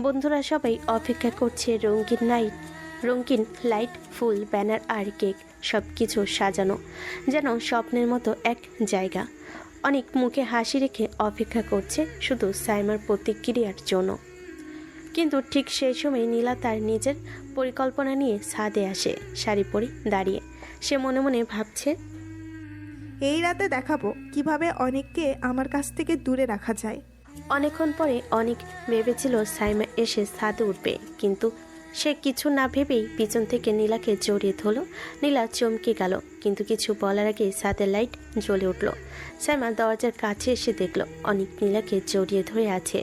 বন্ধুরা সবাই অপেক্ষা করছে রঙিন লাইট, ফুল, ব্যানার আর কেক, সব কিছু সাজানো যেন স্বপ্নের মতো এক জায়গা। অনেক মুখে হাসি রেখে অপেক্ষা করছে শুধু সাইমার প্রতিক্রিয়ার জন্য। কিন্তু ঠিক সেই সময় নীলা তার নিজের পরিকল্পনা নিয়ে ছাদে আসে, শাড়ি পরে দাঁড়িয়ে। সে মনে মনে ভাবছে, এই রাতে দেখাবো কিভাবে অনেককে আমার কাছ থেকে দূরে রাখা যায়। অনেকক্ষণ পরে অনেক ভেবেছিল সাইমা এসে ছাদে উঠবে, কিন্তু সে কিছু না ভেবেই পিছন থেকে নীলাকে জড়িয়ে ধরল। নীলা চমকে গেল, কিন্তু কিছু বলার আগে ছাদের লাইট জ্বলে উঠল। সাইমা দরজার কাছে এসে দেখল অনেক নীলাকে জড়িয়ে ধরে আছে,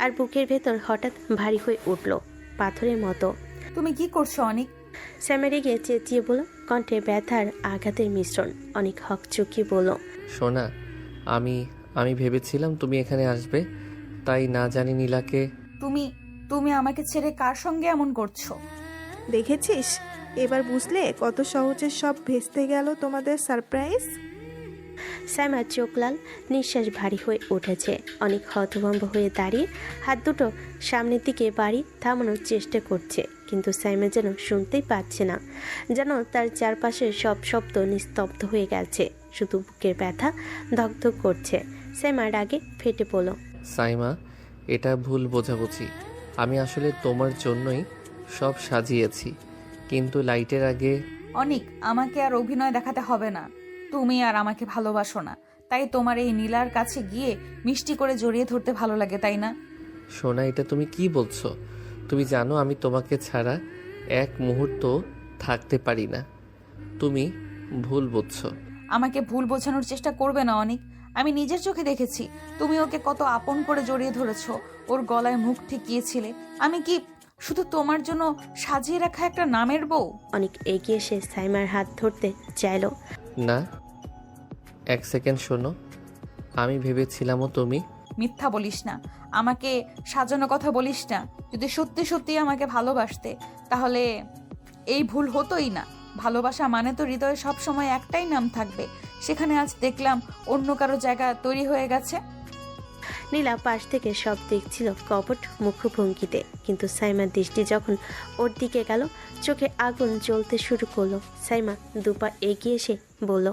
আর বুকের ভেতর হঠাৎ ভারী হয়ে উঠল, পাথরের মতো। তুমি কি করছো অনেক? সাইমা রেগে চেঁচিয়ে বলল, কণ্ঠে ব্যথার আঘাতের মিশ্রণ। অনেক হকচকিয়ে বলল, শোনা, আমি ভেবেছিলাম তুমি এখানে আসবে, তাই না জানি নীলাকে। তুমি আমাকে ছেড়ে কার সঙ্গে এমন করছো? দেখেছিস, এবার বুঝলে কত সহজে সব ভেস্তে গেল তোমাদের সারপ্রাইজ। সাইমার চোখ লাল, নিঃশ্বাস ভারী হয়ে উঠেছে। অনেক হতভম্ব হয়ে দাঁড়িয়ে হাত দুটো সামনের দিকে বাড়ি থামানোর চেষ্টা করছে, কিন্তু সাইমা যেন শুনতেই পাচ্ছে না, যেন তার চারপাশে সব শব্দ নিস্তব্ধ হয়ে গেছে। শুধু বুকের ব্যথা ধকধক করছে। সাইমা রাগে ফেটে পড়ল, সাইমা, এটা ভুল বোঝাবুঝি। আমি আসলে তোমার জন্যই সব সাজিয়েছি, কিন্তু লাইটের আগে। অনেক, আমাকে আর অভিনয় দেখাতে হবে না। তুমি আর আমাকে ভালোবাসো না, তাই তোমার এই নীলার কাছে গিয়ে মিষ্টি করে জড়িয়ে ধরতে ভালো লাগে, তাই না? সোনা, এটা তুমি কি বলছো? তুমি জানো আমি তোমাকে ছাড়া এক মুহূর্ত থাকতে পারি না। তুমি ভুল বুঝছো। আমাকে ভুল বোঝানোর চেষ্টা করবে না অনেক। আমি নিজের চোখে দেখেছি তুমি ওকে কত আপন করে জড়িয়ে ধরেছো, ওর গলায় মুখ ঠেকিয়েছিলে। আমি কি শুধু তোমার জন্য সাজিয়ে রাখা একটা নামের বউ? অনেক এগিয়ে এসে সাইমার হাত ধরতে চাইল। না, এক সেকেন্ড শোনো, আমি ভেবেছিলামও তুমি। মিথ্যা বলিস না, আমাকে সাজানো কথা বলিস না। যদি সত্যি সত্যি আমাকে ভালোবাসতে তাহলে এই ভুল হতোই না। ভালোবাসা মানে তো হৃদয়ে সবসময় একটাই নাম থাকবে, সেখানে আজ দেখলাম অন্য কারো জায়গা তৈরি হয়ে গেছে। নীলা পাশ থেকে সব দেখছিল কপট মুখভঙ্গিতে, কিন্তু সাইমার দৃষ্টি যখন ওর দিকে গেল, চোখে আগুন জ্বলতে শুরু করলো। সাইমা দুপা এগিয়ে এসে বলল,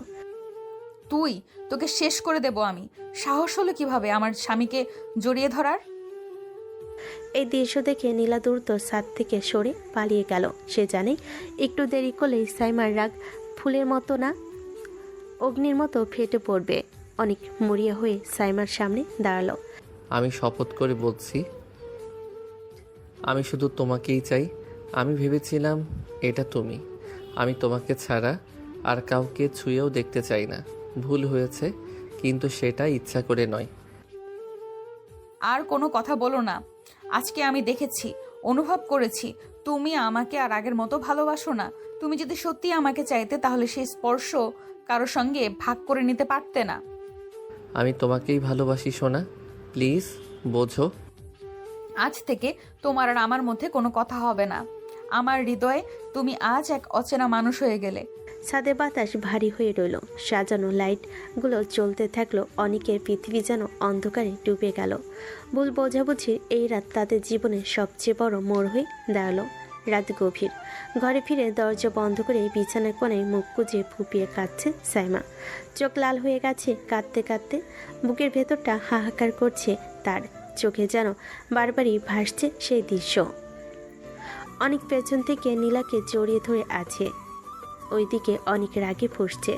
তোকে শেষ করে দেব আমি। সাহস হলো কিভাবে আমার স্বামীকে জড়িয়ে ধরার? এই দৃশ্য দেখে নীলা দ্রুত ছাদ থেকে সরে পালিয়ে গেল। সে জানে একটু দেরি করলেই সাইমার রাগ ফুলের মতো না, অগ্নির মতো ফেটে পড়বে। অনেক মরিয়া হয়ে সাইমার সামনে দাঁড়ালো। আমি শপথ করে বলছি, আমি শুধু তোমাকেই চাই। আমি ভেবেছিলাম এটা তুমি। আমি তোমাকে ছাড়া আর কাউকে ছুঁয়েও দেখতে চাই না। ভুল হয়েছে, কিন্তু সেটা ইচ্ছা করে নয়। আর কোনো কথা বলো না। আজকে আমি দেখেছি, অনুভব করেছি তুমি আমাকে আর আগের মতো ভালোবাসো না। তুমি যদি সত্যি আমাকে চাইতে তাহলে সেই স্পর্শ কারোর সঙ্গে ভাগ করে নিতে পারতে না। আমি তোমাকেই ভালোবাসি সোনা, প্লিজ বোঝো। আজ থেকে তোমার আর আমার মধ্যে কোনো কথা হবে না। আমার হৃদয়ে তুমি আজ এক অচেনা মানুষ হয়ে গেলে। ছাদে বাতাস ভারী হয়ে রইল, সাজানো লাইটগুলো জ্বলতে থাকলো। অনেকের পৃথিবী যেন অন্ধকারে ডুবে গেল। ভুল বোঝাবুঝির এই রাত তাদের জীবনের সবচেয়ে বড় মোড় হয়ে দাঁড়ালো। রাত গভীর। ঘরে ফিরে দরজা বন্ধ করে বিছানার কোণে মুখ গুজে ফুপিয়ে কাঁদছে সাইমা। চোখ লাল হয়ে গেছে কাঁদতে কাঁদতে। বুকের ভেতরটা হাহাকার করছে তার। চোখে যেন বারবারই ভাসছে সেই দৃশ্য। অনেক পেছন থেকে নীলাকে জড়িয়ে ধরে আছে। ওইদিকে অনেক রাগে ফুঁসছে।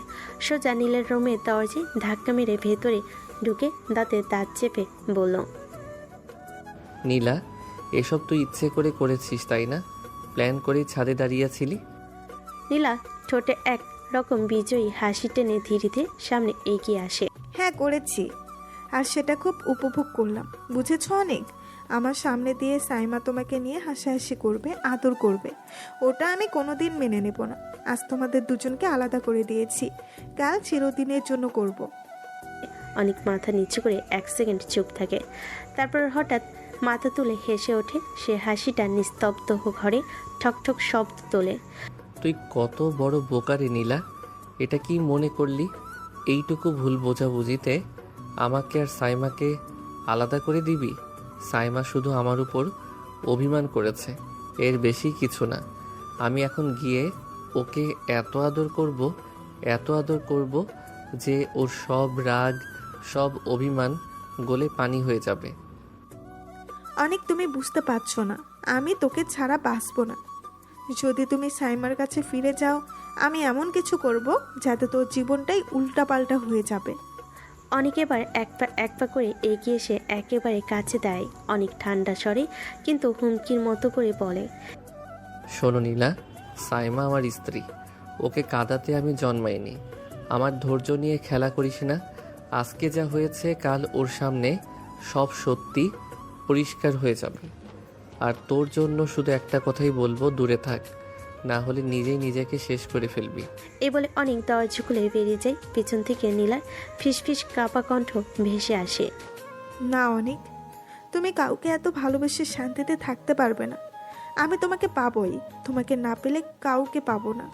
সোজা নীলের রুমের দরজায় ধাক্কা মেরে ভেতরে ঢুকে দাঁতে দাঁত চেপে বলল, নীলা, এসব তুই ইচ্ছে করে করেছিস তাই না? প্ল্যান করেই ছাদে দাঁড়িয়েছিলি? নীলা ঠোঁটে এক রকম বিজয়ী হাসি টেনে ধীরে ধীরে সামনে এগিয়ে আসে। হ্যাঁ করেছি, আর সেটা খুব উপভোগ করলাম। বুঝেছ অনেক? আমার সামনে দিয়ে সাইমা তোমাকে নিয়ে হাসাহাসি করবে, আদর করবে, ওটা আমি কোনোদিন মেনে নেব না। আজ তোমাদের দুজনকে আলাদা করে দিয়েছি, কাল চিরদিনের জন্য করব। অনেক মাথা নিচু করে এক সেকেন্ড চুপ থাকে, তারপর হঠাৎ মাথা তুলে হেসে ওঠে। সে হাসিটা নিস্তব্ধ ঘরে ঠকঠক শব্দ তোলে। তুই কত বড় বোকারে নীলা, এটা কি মনে করলি এইটুকু ভুল বোঝাবুঝিতে আমাকে আর সাইমাকে আলাদা করে দিবি? সাইমা শুধু আমার উপর অভিমান করেছে, এর বেশি কিছু না। আমি এখন গিয়ে ওকে এত আদর করব যে ওর সব রাগ, সব অভিমান গলে পানি হয়ে যাবে। অনেক তুমি বুঝতে পারছো না, আমি তোকে ছাড়া বাঁচবো না। যদি তুমি সাইমার কাছে ফিরে যাও, আমি এমন কিছু করব যাতে তোর জীবনটাই উল্টাপাল্টা হয়ে যাবে। অনেক এবার এক পা করে এগিয়ে এসে একেবারে কাছে দাঁড়ায়। অনেক ঠান্ডা স্বরে কিন্তু হুমকির মতো করে বলে, শোনো নীলা, সাইমা আমার স্ত্রী, ওকে কাঁদাতে আমি জন্মাইনি। আমার ধৈর্য নিয়ে খেলা করিস না। আজকে যা হয়েছে কাল ওর সামনে সব সত্যি পরিষ্কার হয়ে যাবে। আর তোর জন্য শুধু একটা কথাই বলবো, দূরে থাক, না হলে নিজেই নিজেকে শেষ করে ফেলবি। এই বলে অনেক দরজা খুলে বেরিয়ে যায়। পিছন থেকে নীলার ফিসফিস কাঁপা কণ্ঠ ভেসে আসে, না অনেক, তুমি কাউকে এত ভালোবেসে শান্তিতে থাকতে পারবে না। আমি তোমাকে পাবোই, তোমাকে না পেলে কাউকে পাবো না।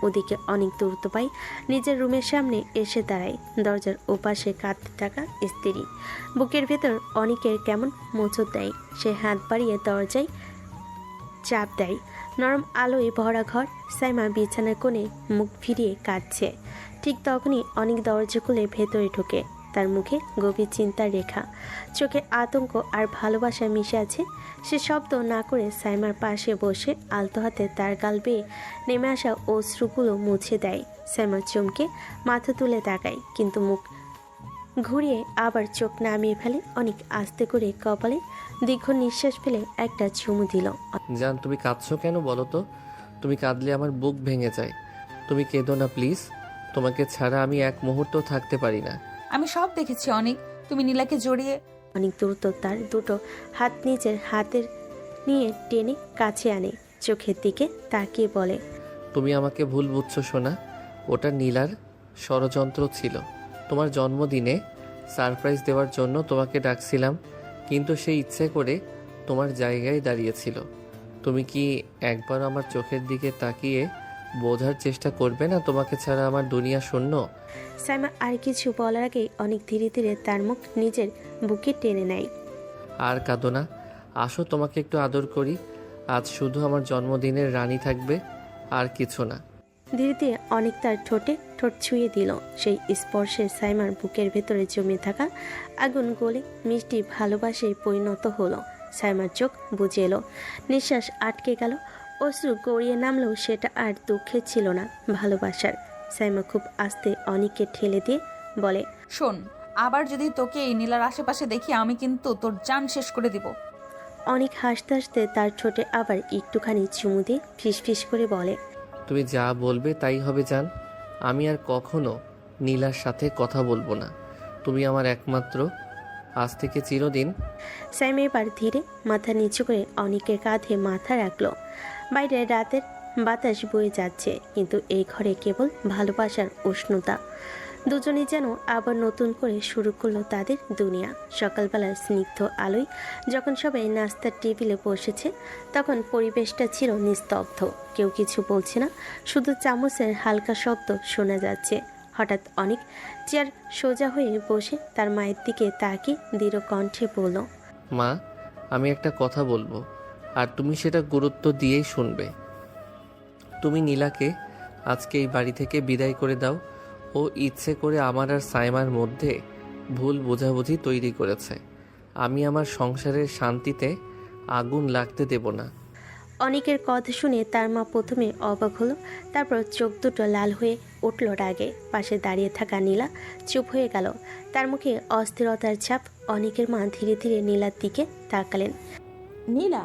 ওদিকে অনেক দ্রুত পাই নিজের রুমের সামনে এসে দাঁড়ায়। দরজার ওপাশে কাঁদতে থাকা স্ত্রী। বুকের ভেতর অনেকের কেমন মোচড় দেয়। সে হাত বাড়িয়ে দরজায় চাপ দেয়। নরম আলোয় ভরা ঘর। সাইমা বিছানার কোণে মুখ ফিরিয়ে কাঁদছে। ঠিক তখনই অনেক দরজা খুলে ভেতরে ঢোকে। তার মুখে গভীর চিন্তার রেখা, চোখে আতঙ্ক আর ভালোবাসা মিশে আছে। সে শব্দ না করে সাইমার পাশে বসে আলতো হাতে তার গাল বেয়ে নেমে আসা অশ্রুগুলো মুছে দেয়। সাইমা চমকে মাথা তুলে তাকায়, কিন্তু মুখ ঘুরিয়ে আবার চোখ নামিয়ে ফেলে। অনেক আস্তে করে কপালে দীর্ঘ নিঃশ্বাস ফেলে একটা চুমু দিল। জান, তুমি কাঁদছো কেন বলো তো? তুমি কাঁদলে আমার বুক ভেঙে যায়। তুমি কেঁদো না প্লিজ, তোমাকে ছাড়া আমি এক মুহূর্ত থাকতে পারি না। আমি সব দেখেছি অনেক, তুমি নীলাকে জড়িয়ে। অনেক দ্রুত তার দুটো হাত নিজের হাতের নিয়ে টেনে কাছে আনে, চোখের দিকে তাকিয়ে বলে, তুমি আমাকে ভুল বুঝছো সোনা, ওটা নীলার ষড়যন্ত্র ছিল। তোমার জন্মদিনে সারপ্রাইজ দেওয়ার জন্য তোমাকে ডাকছিলাম, কিন্তু সে ইচ্ছে করে তোমার জায়গায় দাঁড়িয়েছিল। তুমি কি একবার আমার চোখের দিকে তাকিয়ে বোঝার চেষ্টা করবে না তোমাকে ছাড়া আমার দুনিয়া শূন্য? সাইমা আর কিছু বলার আগেই অনেক ধীরে ধীরে তার মুখ নিজের বুকে টেনে নেয়। আর কাঁদো না, আসো তোমাকে একটু আদর করি। আজ শুধু আমার জন্মদিনের রানী থাকবে, আর কিছু না। ধীরে ধীরে অনেক তার ঠোঁটে ঠোঁট ছুঁয়ে দিল। সেই স্পর্শে সাইমার বুকের ভেতরে জমে থাকা আগুন গলে মিষ্টি ভালোবাসায় পরিণত হলো। সাইমার চোখ বুজে এলো, নিঃশ্বাস আটকে গেল, অশ্রু গড়িয়ে নামলেও সেটা আর দুঃখের ছিল না, ভালোবাসার। সাইমা খুব আস্তে অনেককে ঠেলে দিয়ে বলে, শোন, আবার যদি তোকে এই নীলার আশেপাশে দেখি আমি কিন্তু তোর জান শেষ করে দিব। অনেক হাসতে হাসতে তার ঠোঁটে আবার একটুখানি চুমু দিয়ে ফিসফিস করে বলে, তুমি যা বলবে তাই হবে জান। আমি আর কখনো নীলার সাথে কথা বলবো না। তুমি আমার একমাত্র, আজ থেকে চিরদিন। সাইমা এবার ধীরে মাথা নিচু করে অনেকের কাঁধে মাথা রাখলো। বাইরে রাতের বাতাস বয়ে যাচ্ছে, কিন্তু এই ঘরে কেবল ভালোবাসার উষ্ণতা। দুজনেই যেন আবার নতুন করে শুরু করলো তাদের দুনিয়া। সকালবেলার স্নিগ্ধ আলোয় যখন সবাই নাস্তার টেবিলে বসেছে, তখন পরিবেশটা ছিল নিস্তব্ধ। কেউ কিছু বলছে না, শুধু চামচের হালকা শব্দ শোনা যাচ্ছে। হঠাৎ অনেক চেয়ার সোজা হয়ে বসে তার মায়ের দিকে তাকিয়ে দৃঢ় কণ্ঠে বলল, মা, আমি একটা কথা বলবো, আর তুমি সেটা গুরুত্ব দিয়েই শুনবে। তুমি নীলাকে আজকে এই বাড়ি থেকে বিদায় করে দাও। ও ইচ্ছে করে আমার আর সাইমার মধ্যে ভুল বোঝাবুঝি তৈরি করেছে। আমি আমার সংসারের শান্তিতে আগুন লাগতে দেব না। অনেকের কথা শুনে তার মা প্রথমে অবাক হলো, তারপর চোখ দুটো লাল হয়ে উঠল রাগে। পাশে দাঁড়িয়ে থাকা নীলা চুপ হয়ে গেল, তার মুখে অস্থিরতার ছাপ। অনেকের মা ধীরে ধীরে নীলার দিকে তাকালেন। নীলা,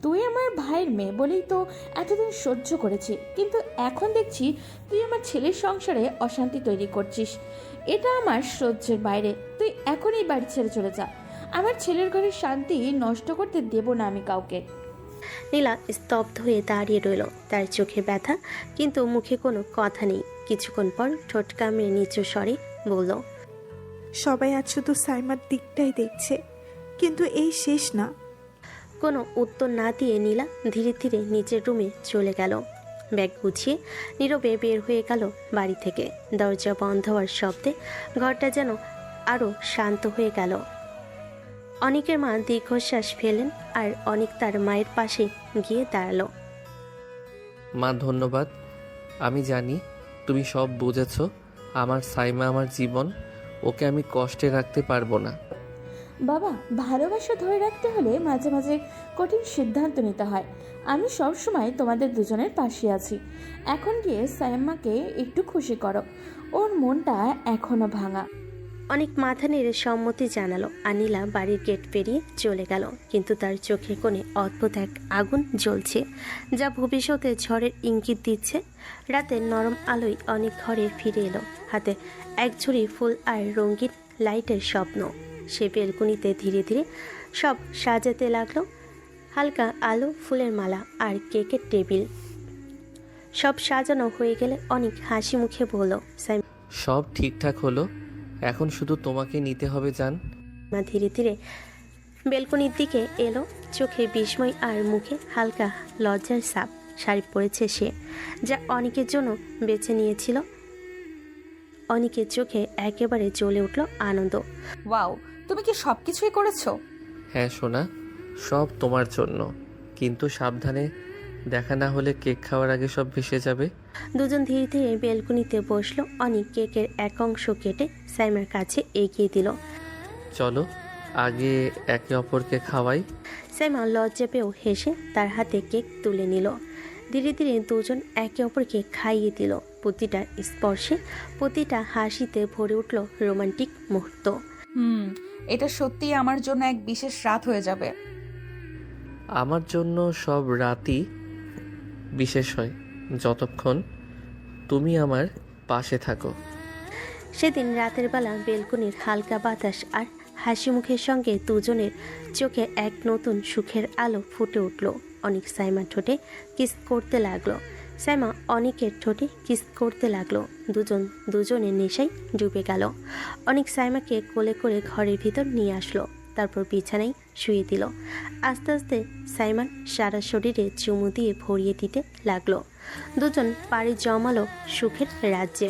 তুই আমার ভাইয়ের মেয়ে বলেই তো এতদিন সহ্য করেছি, কিন্তু এখন দেখছি তুই আমার ছেলের সংসারে অশান্তি তৈরি করছিস। এটা আমার সহ্যের বাইরে। তুই এখনই বাড়ি ছেড়ে চলে যা। আমার ছেলের ঘরের শান্তি নষ্ট করতে দেব না আমি কাউকে। নীলা স্তব্ধ হয়ে দাঁড়িয়ে রইল, তার চোখে ব্যথা, কিন্তু মুখে কোনো কথা নেই। কিছুক্ষণ পর ঠোঁট কামড়ে নিচু স্বরে বলল, সবাই আজ শুধু সাইমার দিকটাই দেখছে, কিন্তু এই শেষ না। কোনো উত্তর না দিয়ে নীলা ধীরে ধীরে নিচের রুমে চলে গেল। ব্যাগ গুছিয়ে নীরবে বের হয়ে গেল বাড়ি থেকে। দরজা বন্ধ হওয়ার শব্দে ঘরটা যেন আরও শান্ত হয়ে গেল। অনেকের মা দীর্ঘশ্বাস ফেলেন, আর অনেক তার মায়ের পাশে গিয়ে দাঁড়ালো। মা, ধন্যবাদ। আমি জানি তুমি সব বুঝেছ। আমার সাইমা আমার জীবন, ওকে আমি কষ্টে রাখতে পারবো না। বাবা, ভালোবাসা ধরে রাখতে হলে মাঝে মাঝে কঠিন সিদ্ধান্ত নিতে হয়। আমি সব সময় তোমাদের দুজনের পাশে আছি। এখন গিয়ে সাইমাকে একটু খুশি করো, ওর মনটা এখনো ভাঙা। অনেক মাথা নেড়ে সম্মতি জানালো, আর নীলা বাড়ির গেট পেরিয়ে চলে গেল। কিন্তু তার চোখের কোণে অদ্ভুত এক আগুন জ্বলছে, যা ভবিষ্যতে ঝড়ের ইঙ্গিত দিচ্ছে। রাতের নরম আলোয় অনেক ঘরে ফিরে এলো, হাতে এক ঝুড়ি ফুল আর রঙিন লাইটের স্বপ্ন। সে বেলকুনিতে ধীরে ধীরে সব সাজাতে লাগলো। হালকা আলো, ফুলের মালা আর কেকের টেবিল সব সাজানো হয়ে গেলে অনেক হাসি মুখে বলল, সব ঠিকঠাক হলো, এখন শুধু তোমাকে নিতে হবে জান। মা ধীরে ধীরে বেলকনির দিকে এলো, চোখে বিস্ময় আর মুখে হালকা লজ্জার ছাপ। শাড়ি পরেছে সে, যা অনেকের জন্য বেছে নিয়েছিল। অনেকের চোখে একেবারে জ্বলে উঠল আনন্দ। ওয়াও, তুমি কি সবকিছুই করেছো? হ্যাঁ সোনা, সব তোমার জন্য, কিন্তু সাবধানে, দেখা না হলে কেক খাওয়ার আগে সব ভেসে যাবে। দুজন ধীরে ধীরে বেলকনিতে বসলো। অনেক কেকের এক অংশ কেটে সাইমার কাছে এগিয়ে দিল। চলো আগে একে অপরকে খাওয়াই। সাইমা লজ্জা পেয়েও হেসে তার হাতে কেক তুলে নিল। ধীরে ধীরে দুজন একে অপরকে খাইয়ে দিল। প্রতিটা স্পর্শে, প্রতিটা হাসিতে ভরে উঠল রোমান্টিক মুহূর্ত। এটা সত্যি আমার জন্য এক বিশেষ রাত হয়ে যাবে। আমার জন্য সব রাতই বিশেষ হয়, যতক্ষণ তুমি আমার পাশে থাকো। সেদিন রাতের বেলা বেলকনির হালকা বাতাস আর হাসি মুখের সঙ্গে দুজনের চোখে এক নতুন সুখের আলো ফুটে উঠল। অনেক সাইমার ঠোঁটে কিস করতে লাগলো, সাইমা অনেকের ঠোঁটে কিস করতে লাগলো। দুজনের নেশায় ডুবে গেল। অনেক সাইমাকে কোলে করে ঘরের ভিতর নিয়ে আসলো, তারপর বিছানায় শুয়ে দিল। আস্তে আস্তে সাইমান সারা শরীরে চুমু দিয়ে ভরিয়ে দিতে লাগলো। দুজন পাড়ি জমালো সুখের রাজ্যে।